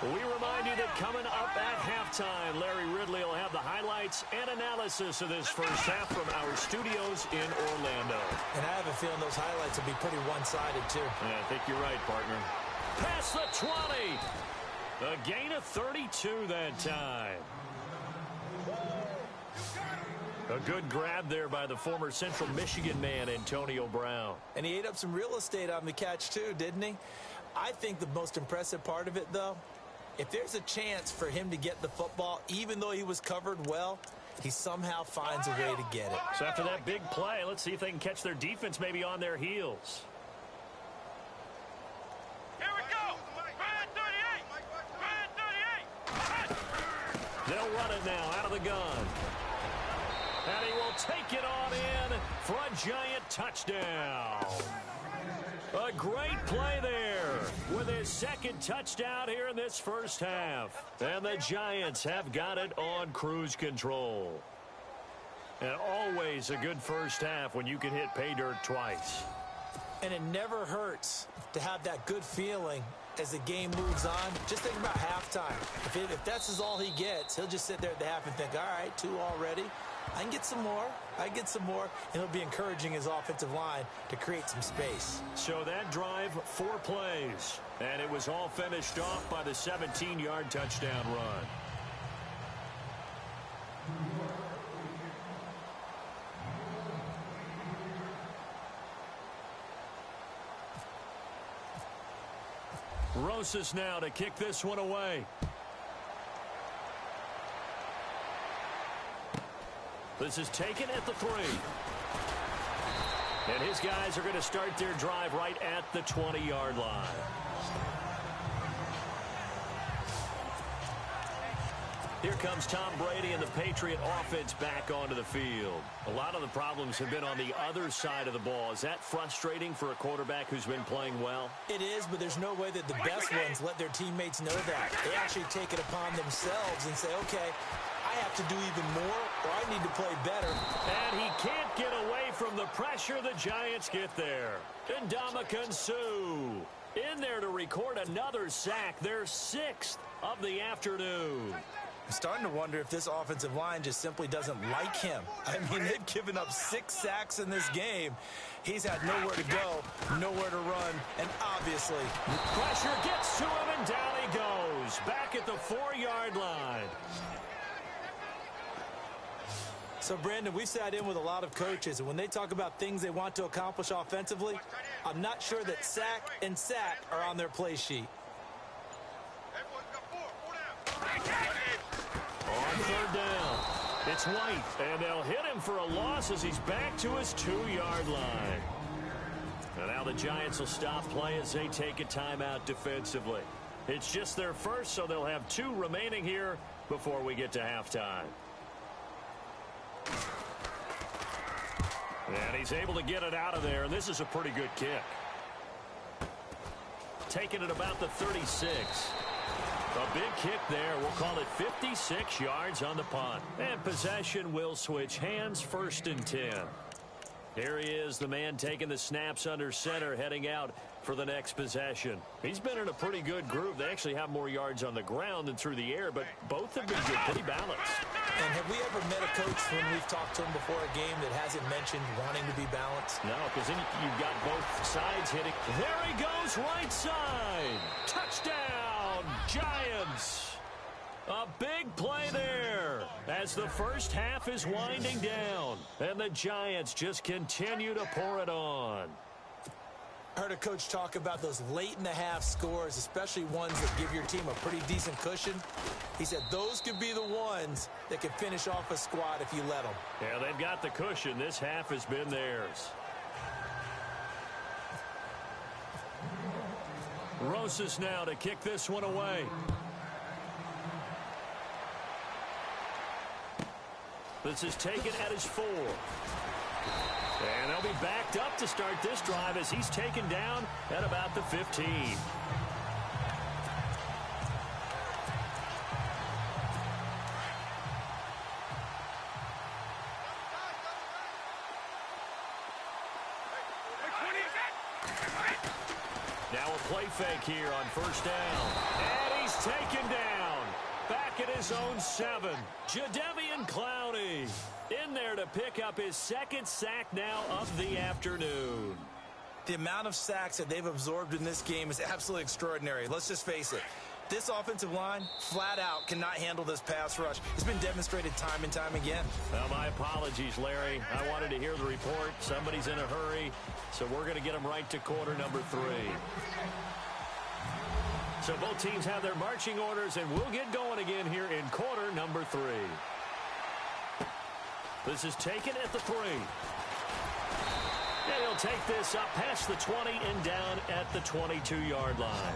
We remind you that coming up at halftime, Larry Ridley will have the highlights and analysis of this first half from our studios in Orlando. And I have a feeling those highlights will be pretty one-sided, too. Yeah, I think you're right, partner. Past the 20. A gain of 32 that time. A good grab there by the former Central Michigan man, Antonio Brown. And he ate up some real estate on the catch, too, didn't he? I think the most impressive part of it, though, if there's a chance for him to get the football, even though he was covered well, he somehow finds a way to get it. So after that big play, let's see if they can catch their defense maybe on their heels. Here we go. Red 38. They'll run it now out of the gun. And he will take it on in for a giant touchdown. A great play there with his second touchdown here in this first half. And the Giants have got it on cruise control. And always a good first half when you can hit pay dirt twice. And it never hurts to have that good feeling as the game moves on. Just think about halftime. If that's all he gets, he'll just sit there at the half and think, all right, 2 already. I can get some more. I get some more. And he'll be encouraging his offensive line to create some space. So that drive, 4 plays. And it was all finished off by the 17-yard touchdown run. Rosas now to kick this one away. This is taken at the 3. And his guys are going to start their drive right at the 20-yard line. Here comes Tom Brady and the Patriot offense back onto the field. A lot of the problems have been on the other side of the ball. Is that frustrating for a quarterback who's been playing well? It is, but there's no way that the best ones let their teammates know that. They actually take it upon themselves and say, okay, I have to do even more, or I need to play better. And he can't get away from the pressure. The Giants get there. And Ndamukong Suh in there to record another sack, their 6th of the afternoon. I'm starting to wonder if this offensive line just simply doesn't like him. I mean, they've given up 6 sacks in this game. He's had nowhere to go, nowhere to run, and obviously pressure gets to him, and down he goes. Back at the 4-yard line. So, Brandon, we've sat in with a lot of coaches, and when they talk about things they want to accomplish offensively, I'm not sure that sack and sack are on their play sheet. On third down. It's White, and they'll hit him for a loss as he's back to his 2-yard line. And now the Giants will stop play as they take a timeout defensively. It's just their first, so they'll have 2 remaining here before we get to halftime. And he's able to get it out of there, and this is a pretty good kick. Taking it about the 36. A big kick there. We'll call it 56 yards on the punt. And possession will switch hands, 1st and 10. Here he is, the man taking the snaps under center, heading out for the next possession. He's been in a pretty good groove. They actually have more yards on the ground than through the air, but both have been good, pretty balanced. And have we ever met a coach when we've talked to him before a game that hasn't mentioned wanting to be balanced? No, because then you've got both sides hitting. There he goes, right side. Touchdown, Giants. A big play there as the first half is winding down. And the Giants just continue to pour it on. I heard a coach talk about those late-in-the-half scores, especially ones that give your team a pretty decent cushion. He said those could be the ones that could finish off a squad if you let them. Yeah, they've got the cushion. This half has been theirs. Rosas now to kick this one away. This is taken at his 4. And they'll be backed up to start this drive as he's taken down at about the 15. Now a play fake here on 1st down. And he's taken down. Back at his own 7. Jadeveon Clowney in there to pick up his 2nd sack now of the afternoon. The amount of sacks that they've absorbed in this game is absolutely extraordinary. Let's just face it. This offensive line, flat out, cannot handle this pass rush. It's been demonstrated time and time again. Well, my apologies, Larry. I wanted to hear the report. Somebody's in a hurry, so we're going to get him right to quarter number 3. So both teams have their marching orders, and we'll get going again here in quarter number 3. This is taken at the 3. And he'll take this up past the 20 and down at the 22-yard line.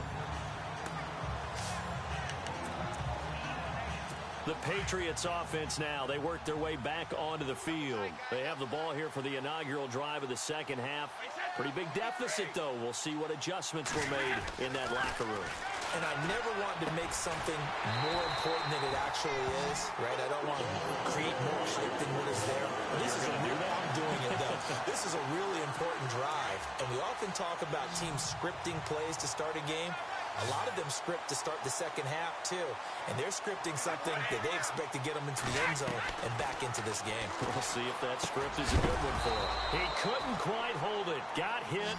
The Patriots offense now. They work their way back onto the field. They have the ball here for the inaugural drive of the second half. Pretty big deficit, though. We'll see what adjustments were made in that locker room. And I never want to make something more important than it actually is, right? I don't want to create more hype than what is there. This is a real, I'm doing it, though. This is a really important drive. And we often talk about teams scripting plays to start a game. A lot of them script to start the second half, too. And they're scripting something that they expect to get them into the end zone and back into this game. We'll see if that script is a good one for him. He couldn't quite hold it. Got hit.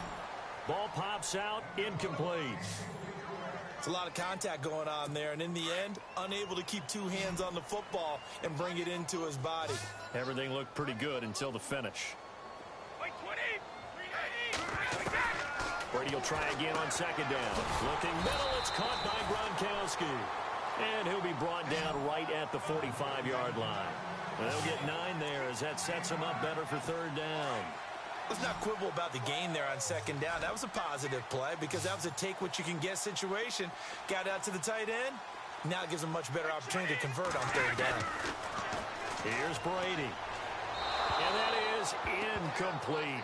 Ball pops out. Incomplete. It's a lot of contact going on there, and in the end, unable to keep 2 hands on the football and bring it into his body. Everything looked pretty good until the finish. Brady will try again on 2nd down. Looking middle, it's caught by Gronkowski. And he'll be brought down right at the 45-yard line. And they'll get 9 there as that sets him up better for 3rd down. Let's not quibble about the gain there on 2nd down. That was a positive play because that was a take-what-you-can-get situation. Got out to the tight end. Now it gives him a much better opportunity to convert on 3rd down. Here's Brady. And that is incomplete.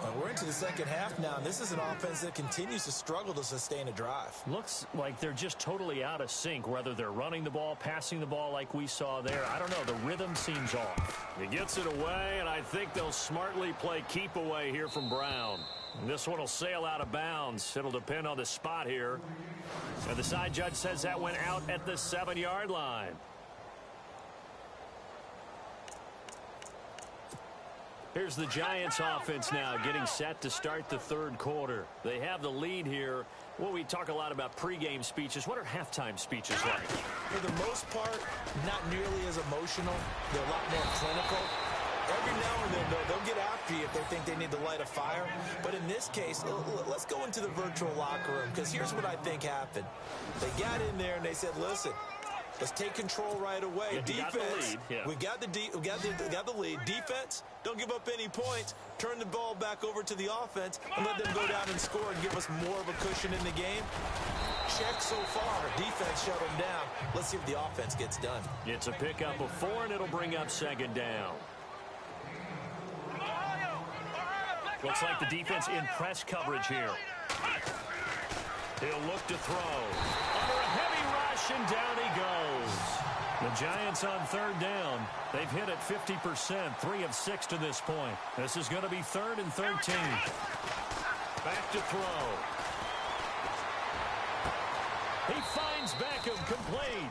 Well, we're into the second half now, and this is an offense that continues to struggle to sustain a drive. Looks like they're just totally out of sync, whether they're running the ball, passing the ball like we saw there. I don't know. The rhythm seems off. He gets it away, and I think they'll smartly play keep away here from Brown. And this one will sail out of bounds. It'll depend on the spot here. And the side judge says that went out at the 7-yard line. Here's the Giants offense now getting set to start the 3rd quarter. They have the lead here. Well, we talk a lot about pregame speeches. What are halftime speeches like? For the most part, not nearly as emotional. They're a lot more clinical. Every now and then, though, they'll get after you if they think they need to light a fire. But in this case, let's go into the virtual locker room, because here's what I think happened. They got in there and they said, listen, Let's take control right away. Yeah, Defense, we got the lead. we got the lead. Defense, don't give up any points. Turn the ball back over to the offense and let them go down and score and give us more of a cushion in the game. Check so far. Defense shut them down. Let's see if the offense gets done. It's a pickup of 4, and it'll bring up second down. Looks like the defense in press coverage here. He'll look to throw. Under a heavy rush, and down he goes. The Giants on third down. They've hit it 50%, 3 of 6 to this point. This is going to be 3rd and 13. Back to throw. He finds Beckham complete.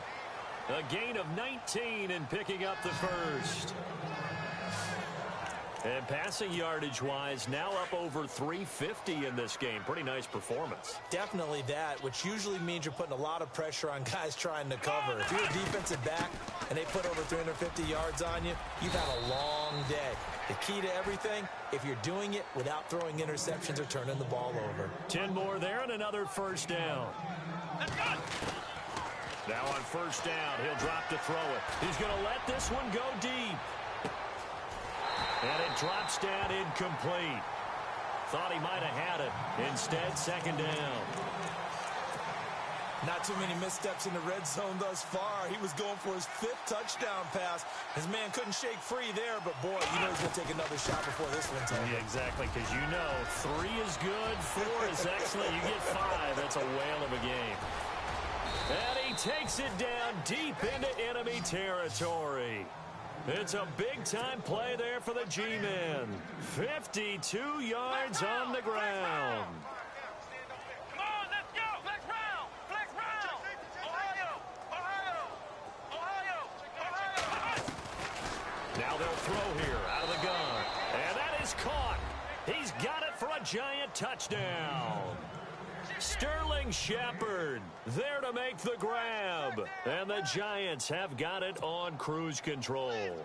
A gain of 19 and picking up the first. And passing yardage-wise, now up over 350 in this game. Pretty nice performance. Definitely that, which usually means you're putting a lot of pressure on guys trying to cover. If you're a defensive back and they put over 350 yards on you, you've had a long day. The key to everything, if you're doing it without throwing interceptions or turning the ball over. 10 more there and another first down. Now on first down, he'll drop to throw it. He's going to let this one go deep. And it drops down incomplete. Thought he might have had it. Instead, second down. Not too many missteps in the red zone thus far. He was going for his 5th touchdown pass. His man couldn't shake free there, but boy, you know he's going to take another shot before this one's over. Yeah, exactly, because you know 3 is good, 4 is excellent. You get 5. That's a whale of a game. And he takes it down deep into enemy territory. It's a big-time play there for the G-men. 52 yards on the ground. Come on, let's go. Flex round. Flex round. Ohio. Now they'll throw here out of the gun. And that is caught. He's got it for a giant touchdown. Sterling Shepard there to make the grab. And the Giants have got it on cruise control.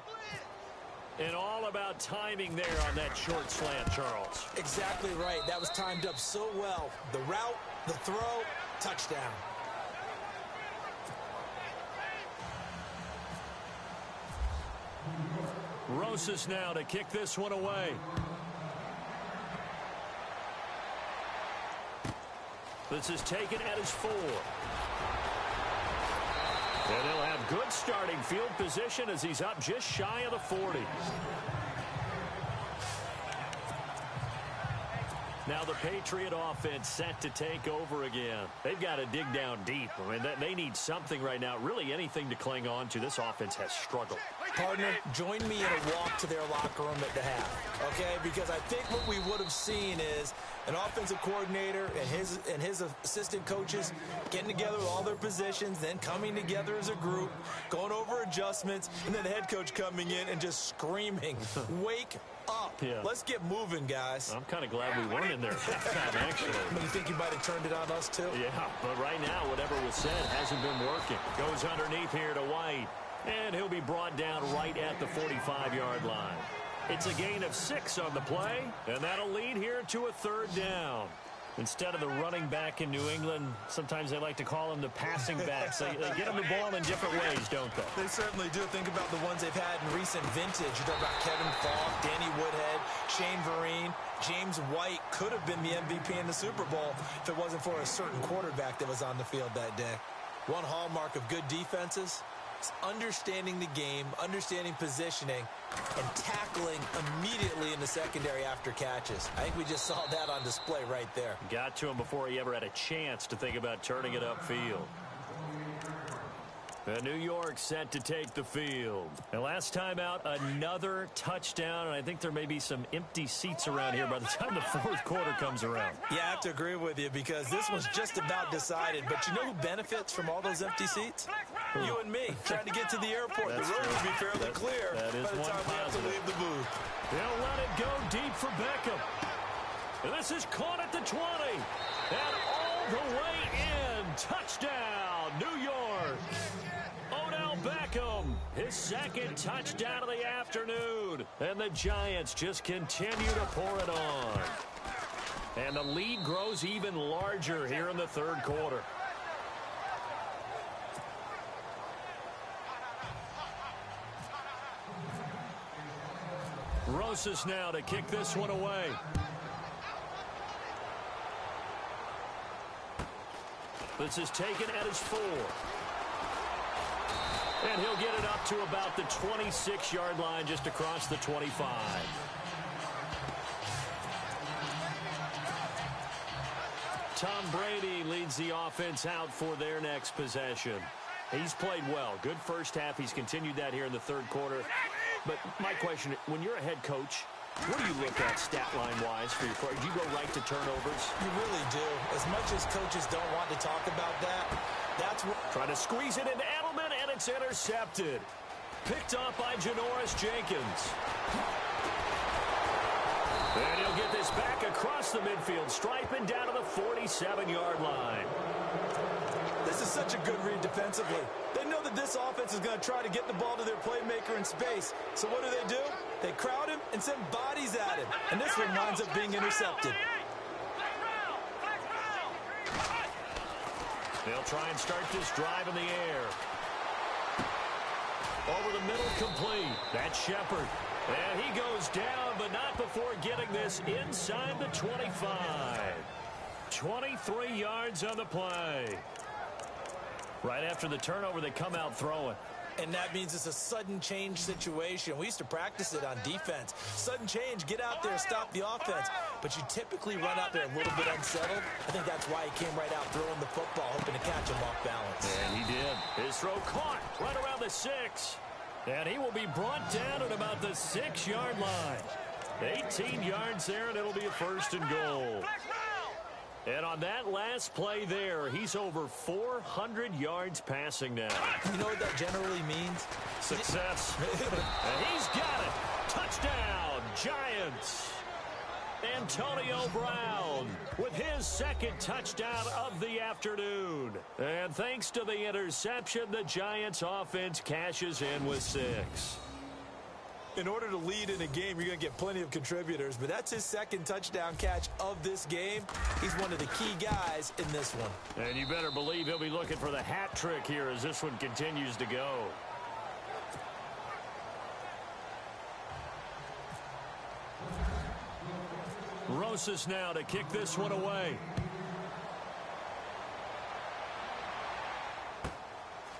And all about timing there on that short slant, Charles. Exactly right. That was timed up so well. The route, the throw, touchdown. Rosas now to kick this one away. This is taken at his 4. And he'll have good starting field position as he's up just shy of the 40. Now the Patriot offense set to take over again. They've got to dig down deep. I mean, they need something right now, really anything to cling on to. This offense has struggled. Partner, join me in a walk to their locker room at the half, okay? Because I think what we would have seen is an offensive coordinator and his assistant coaches getting together with all their positions, then coming together as a group, going over adjustments, and then the head coach coming in and just screaming, wake up. Yeah. Let's get moving, guys. I'm kind of glad we weren't in there at that time, actually. You think you might have turned it on us, too? Yeah, but right now, whatever was said hasn't been working. Goes underneath here to White. And he'll be brought down right at the 45-yard line. It's a gain of 6 on the play, and that'll lead here to a 3rd down. Instead of the running back in New England, sometimes they like to call them the passing backs. They get them the ball in different ways, don't they? They certainly do. Think about the ones they've had in recent vintage. You talk about Kevin Falk, Danny Woodhead, Shane Vereen. James White could have been the MVP in the Super Bowl if it wasn't for a certain quarterback that was on the field that day. One hallmark of good defenses is understanding the game, understanding positioning, and tackling immediately in the secondary after catches. I think we just saw that on display right there. Got to him before he ever had a chance to think about turning it upfield. And New York set to take the field. And last time out, another touchdown. And I think there may be some empty seats around here by the time the 4th quarter comes around. Yeah, I have to agree with you because this was just about decided. But you know who benefits from all those empty seats? You and me, trying to get to the airport. The road will be fairly clear that is by the time we have to leave the booth. They'll let it go deep for Beckham. And this is caught at the 20. And all the way in. Touchdown, New York. Odell Beckham, his 2nd touchdown of the afternoon. And the Giants just continue to pour it on. And the lead grows even larger here in the 3rd quarter. Rosas now to kick this one away. This is taken at his 4. And he'll get it up to about the 26-yard line, just across the 25. Tom Brady leads the offense out for their next possession. He's played well. Good first half. He's continued that here in the third quarter. But my question, when you're a head coach, what do you look at stat line-wise for your program? Do you go right to turnovers? You really do. As much as coaches don't want to talk about that, that's what... Trying to squeeze it into Edelman, and it's intercepted. Picked up by Janoris Jenkins. And he'll get this back across the midfield stripe and down to the 47-yard line. This is such a good read defensively. They know that this offense is going to try to get the ball to their playmaker in space. So what do? They crowd him and send bodies at him. And this one winds up being intercepted. They'll try and start this drive in the air. Over the middle, complete. That's Shepard. And he goes down, but not before getting this inside the 25. 23 yards on the play. Right after the turnover, they come out throwing. And that means it's a sudden change situation. We used to practice it on defense. Sudden change, get out there, stop the offense. But you typically run out there a little bit unsettled. I think that's why he came right out throwing the football, hoping to catch him off balance. And he did. His throw caught right around the 6. And he will be brought down at about the 6-yard line. 18 yards there, and it'll be a 1st and goal. And on that last play there, he's over 400 yards passing now. You know what that generally means? Success. And he's got it. Touchdown, Giants. Antonio Brown with his 2nd touchdown of the afternoon. And thanks to the interception, the Giants offense cashes in with 6. In order to lead in a game, you're going to get plenty of contributors, but that's his 2nd touchdown catch of this game. He's one of the key guys in this one. And you better believe he'll be looking for the hat trick here as this one continues to go. Rosas now to kick this one away.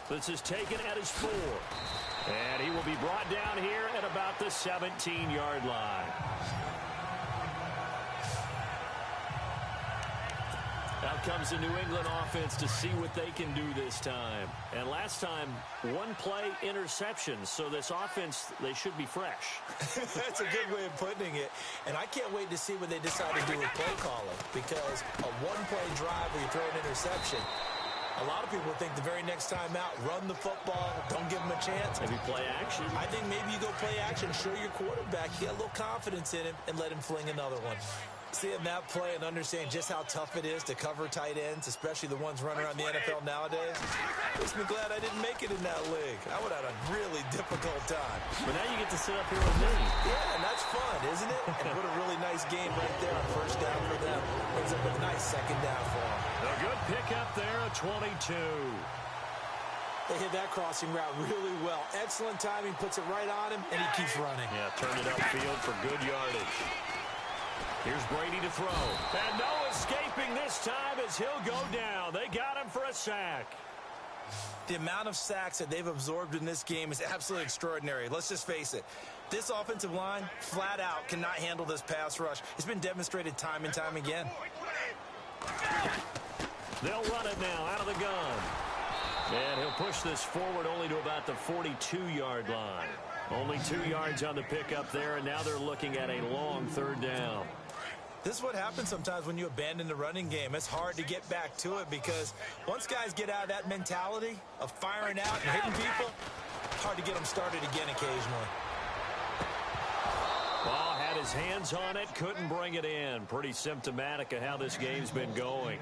This is taken at his 4. And he will be brought down here at about the 17-yard line. Out comes the New England offense to see what they can do this time. And last time, 1-play interception. So this offense, they should be fresh. That's a good way of putting it. And I can't wait to see what they decide to do with play calling. Because a 1-play drive where you throw an interception, a lot of people think the very next time out, run the football, don't give him a chance. Maybe play action. I think maybe you go play action, show your quarterback, you get a little confidence in him, and let him fling another one. Seeing that play and understanding just how tough it is to cover tight ends, especially the ones running around the NFL nowadays, makes me glad I didn't make it in that league. I would have had a really difficult time. But now you get to sit up here with me. Yeah, and that's fun, isn't it? And what a really nice game right there on 1st down for them. Brings up a nice 2nd down for them. A good pickup there at 22. They hit that crossing route really well. Excellent timing, puts it right on him, and he keeps running. Yeah, turned it upfield for good yardage. Here's Brady to throw. And no escaping this time as he'll go down. They got him for a sack. The amount of sacks that they've absorbed in this game is absolutely extraordinary. Let's just face it. This offensive line, flat out, cannot handle this pass rush. It's been demonstrated time and time again. They'll run it now out of the gun. And he'll push this forward only to about the 42-yard line. Only 2 yards on the pickup there, and now they're looking at a long 3rd down. This is what happens sometimes when you abandon the running game. It's hard to get back to it because once guys get out of that mentality of firing out and hitting people, it's hard to get them started again occasionally. Ball had his hands on it, couldn't bring it in. Pretty symptomatic of how this game's been going.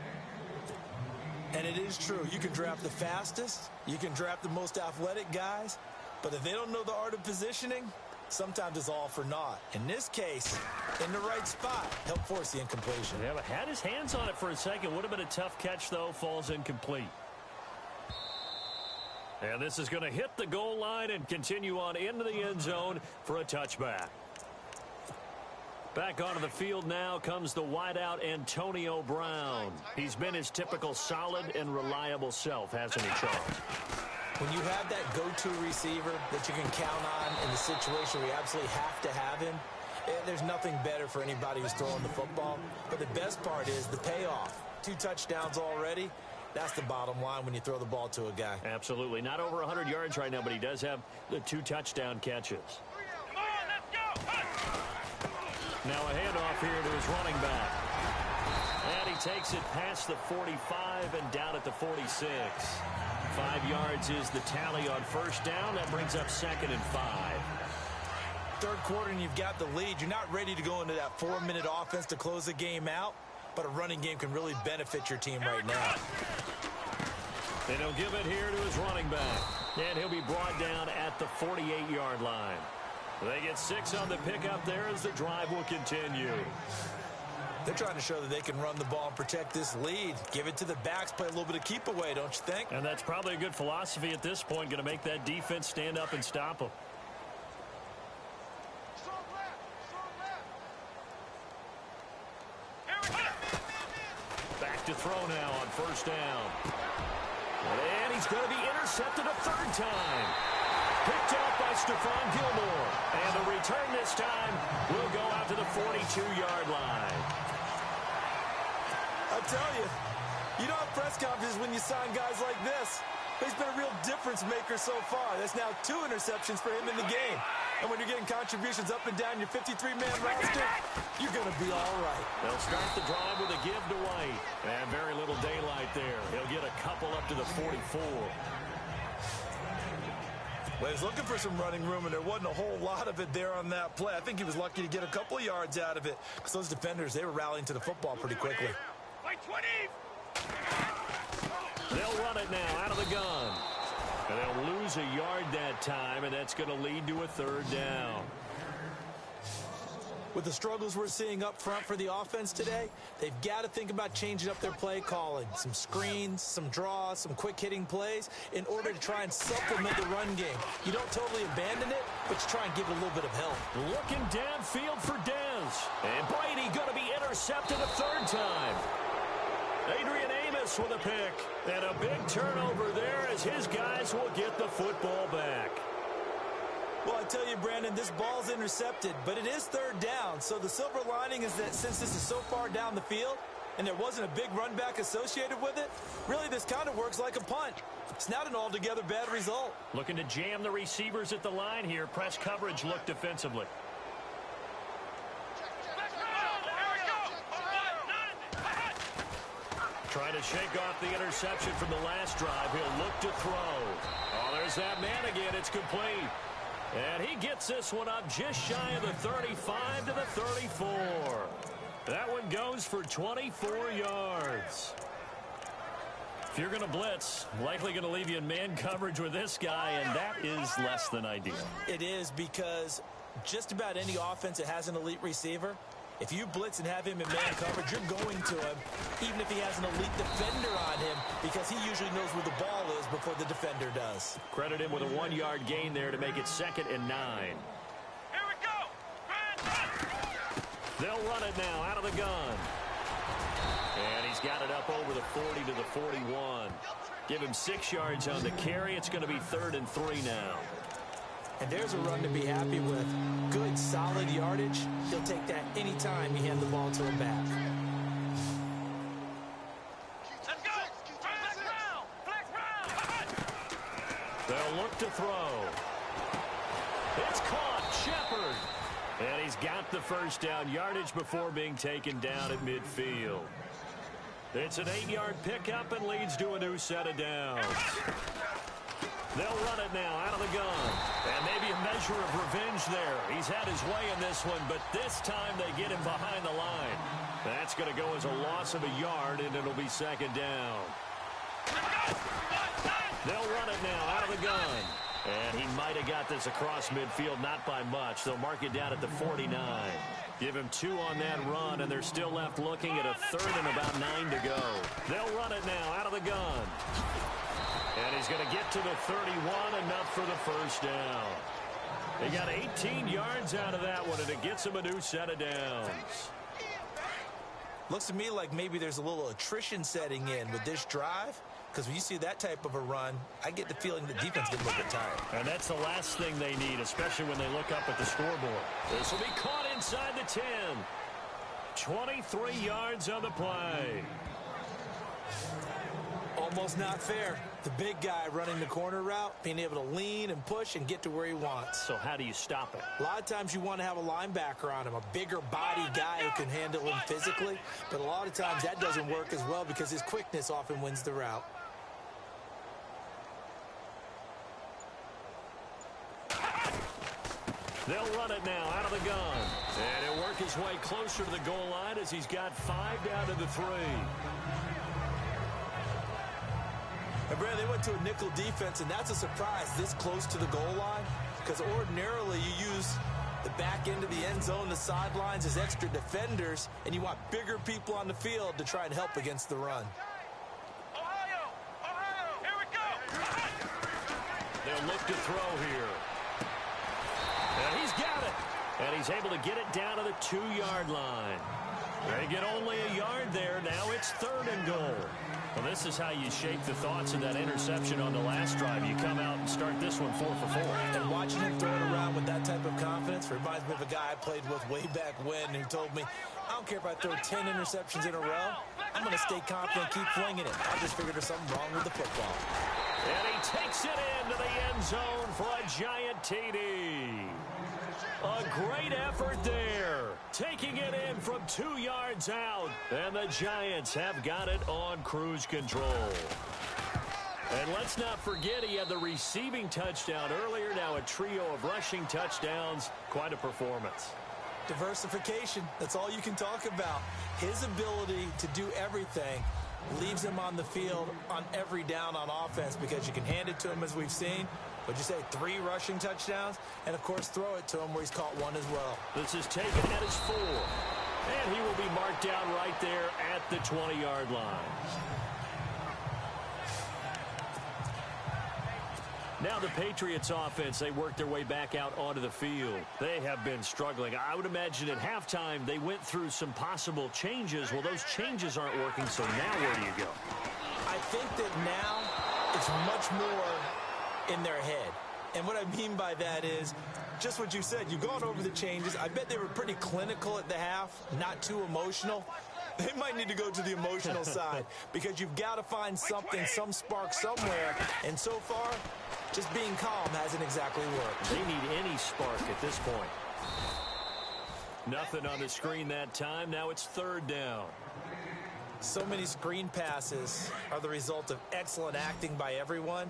And it is true. You can draft the fastest. You can draft the most athletic guys. But if they don't know the art of positioning, sometimes it's all for naught. In this case, in the right spot, help force the incompletion. Yeah, but had his hands on it for a second. Would have been a tough catch, though. Falls incomplete. And this is going to hit the goal line and continue on into the end zone for a touchback. Back onto the field now comes the wideout Antonio Brown. He's been his typical solid and reliable self, hasn't he, Charles? When you have that go-to receiver that you can count on in the situation where you absolutely have to have him, there's nothing better for anybody who's throwing the football. But the best part is the payoff. 2 touchdowns already. That's the bottom line when you throw the ball to a guy. Absolutely. Not over 100 yards right now, but he does have the 2 touchdown catches. Come on, let's go. Now a handoff here to his running back. And he takes it past the 45 and down at the 46. 5 yards is the tally on first down. That brings up 2nd and 5. Third quarter and you've got the lead. You're not ready to go into that 4-minute offense to close the game out, but a running game can really benefit your team right now. And he'll give it here to his running back. And he'll be brought down at the 48-yard line. They get 6 on the pickup there as the drive will continue. They're trying to show that they can run the ball and protect this lead. Give it to the backs, play a little bit of keep away, don't you think? And that's probably a good philosophy at this point, going to make that defense stand up and stop them. Back to throw now on first down. And he's going to be intercepted a 3rd time. Picked off by Stephon Gilmore. And the return this time will go out to the 42-yard line. I tell you, you don't have press conferences when you sign guys like this. He's been a real difference maker so far. That's now 2 interceptions for him in the game. And when you're getting contributions up and down your 53-man roster, you're going to be all right. They'll start the drive with a give to White. And very little daylight there. He'll get a couple up to the 44. Well, he was looking for some running room, and there wasn't a whole lot of it there on that play. I think he was lucky to get a couple of yards out of it because those defenders, they were rallying to the football pretty quickly. Wait, 20. They'll run it now out of the gun. And they'll lose a yard that time, and that's going to lead to a 3rd down. With the struggles we're seeing up front for the offense today, they've got to think about changing up their play calling. Some screens, some draws, some quick-hitting plays in order to try and supplement the run game. You don't totally abandon it, but you try and give it a little bit of help. Looking downfield for Dez. And Brady going to be intercepted a 3rd time. Adrian Amos with a pick. And a big turnover there as his guys will get the football back. Well, I tell you, Brandon, this ball's intercepted, but it is 3rd down. So the silver lining is that since this is so far down the field and there wasn't a big run back associated with it, really this kind of works like a punt. It's not an altogether bad result. Looking to jam the receivers at the line here. Press coverage look defensively. Trying to shake off the interception from the last drive. He'll look to throw. Oh, there's that man again. It's complete. And he gets this one up just shy of the 35 to the 34. That one goes for 24 yards. If you're going to blitz, likely going to leave you in man coverage with this guy, and that is less than ideal. It is because just about any offense that has an elite receiver, if you blitz and have him in man coverage, you're going to him, even if he has an elite defender on him, because he usually knows where the ball is before the defender does. Credit him with a 1-yard gain there to make it 2nd and 9. Here we go. They'll run it now out of the gun. And he's got it up over the 40 to the 41. Give him 6 yards on the carry. It's going to be 3rd and 3 now. And there's a run to be happy with. Good, solid yardage. He'll take that anytime you hand the ball to him back. Let's go. Flex round. They'll look to throw. It's caught. Shepard. And he's got the first down yardage before being taken down at midfield. It's an 8-yard pickup and leads to a new set of downs. They'll run it now out of the gun. And maybe a measure of revenge there. He's had his way in this one, but this time they get him behind the line. That's going to go as a loss of a yard, and it'll be 2nd down. They'll run it now out of the gun. And he might have got this across midfield, not by much. They'll mark it down at the 49. Give him 2 on that run, and they're still left looking at a 3rd and about 9 to go. They'll run it now out of the gun. And he's going to get to the 31, enough for the first down. They got 18 yards out of that one, and it gets him a new set of downs. Looks to me like maybe there's a little attrition setting in with this drive, because when you see that type of a run, I get the feeling the defense gets a little bit tired. And that's the last thing they need, especially when they look up at the scoreboard. This will be caught inside the 10. 23 yards on the play. Almost not fair. The big guy running the corner route, being able to lean and push and get to where he wants. So how do you stop it? A lot of times you want to have a linebacker on him, a bigger body guy who can handle him physically. But a lot of times that doesn't work as well because his quickness often wins the route. They'll run it now out of the gun. And he'll work his way closer to the goal line as he's got 5 down to the 3. And Brad, they went to a nickel defense, and that's a surprise this close to the goal line, because ordinarily you use the back end of the end zone, the sidelines as extra defenders, and you want bigger people on the field to try and help against the run. Ohio! Ohio! Here we go! They'll look to throw here. And he's got it. And he's able to get it down to the 2-yard line. They get only a yard there. Now it's 3rd and goal. Well, this is how you shape the thoughts of that interception on the last drive. You come out and start this one 4 for 4. And watching him throw it around with that type of confidence reminds me of a guy I played with way back when who told me, I don't care if I throw 10 interceptions in a row. I'm going to stay confident, keep flinging it. I just figured there's something wrong with the football. And he takes it into the end zone for a giant TD. A great effort there. Taking it in from 2 yards out. And the Giants have got it on cruise control. And let's not forget he had the receiving touchdown earlier. Now a trio of rushing touchdowns. Quite a performance. Diversification. That's all you can talk about. His ability to do everything leaves him on the field on every down on offense because you can hand it to him as we've seen. Would you say 3 rushing touchdowns? And, of course, throw it to him where he's caught 1 as well. This is taken at his 4. And he will be marked down right there at the 20-yard line. Now the Patriots offense, they work their way back out onto the field. They have been struggling. I would imagine at halftime they went through some possible changes. Well, those changes aren't working, so now where do you go? I think that now it's much more in their head. And what I mean by that is just what you said. You've gone over the changes. I bet they were pretty clinical at the half, not too emotional. They might need to go to the emotional side because you've got to find something, some spark somewhere. And so far, just being calm hasn't exactly worked. They need any spark at this point. Nothing on the screen that time. Now it's 3rd down. So many screen passes are the result of excellent acting by everyone.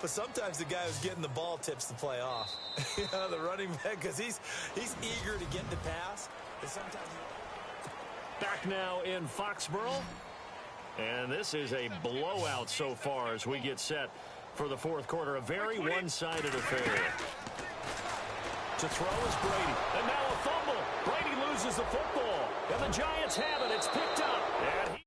But sometimes the guy who's getting the ball tips the play off. The running back, because he's eager to get the pass. And sometimes back now in Foxborough. And this is a blowout so far as we get set for the 4th quarter. A very one-sided affair. To throw is Brady. And now a fumble. Brady loses the football. And the Giants have it. It's picked up. And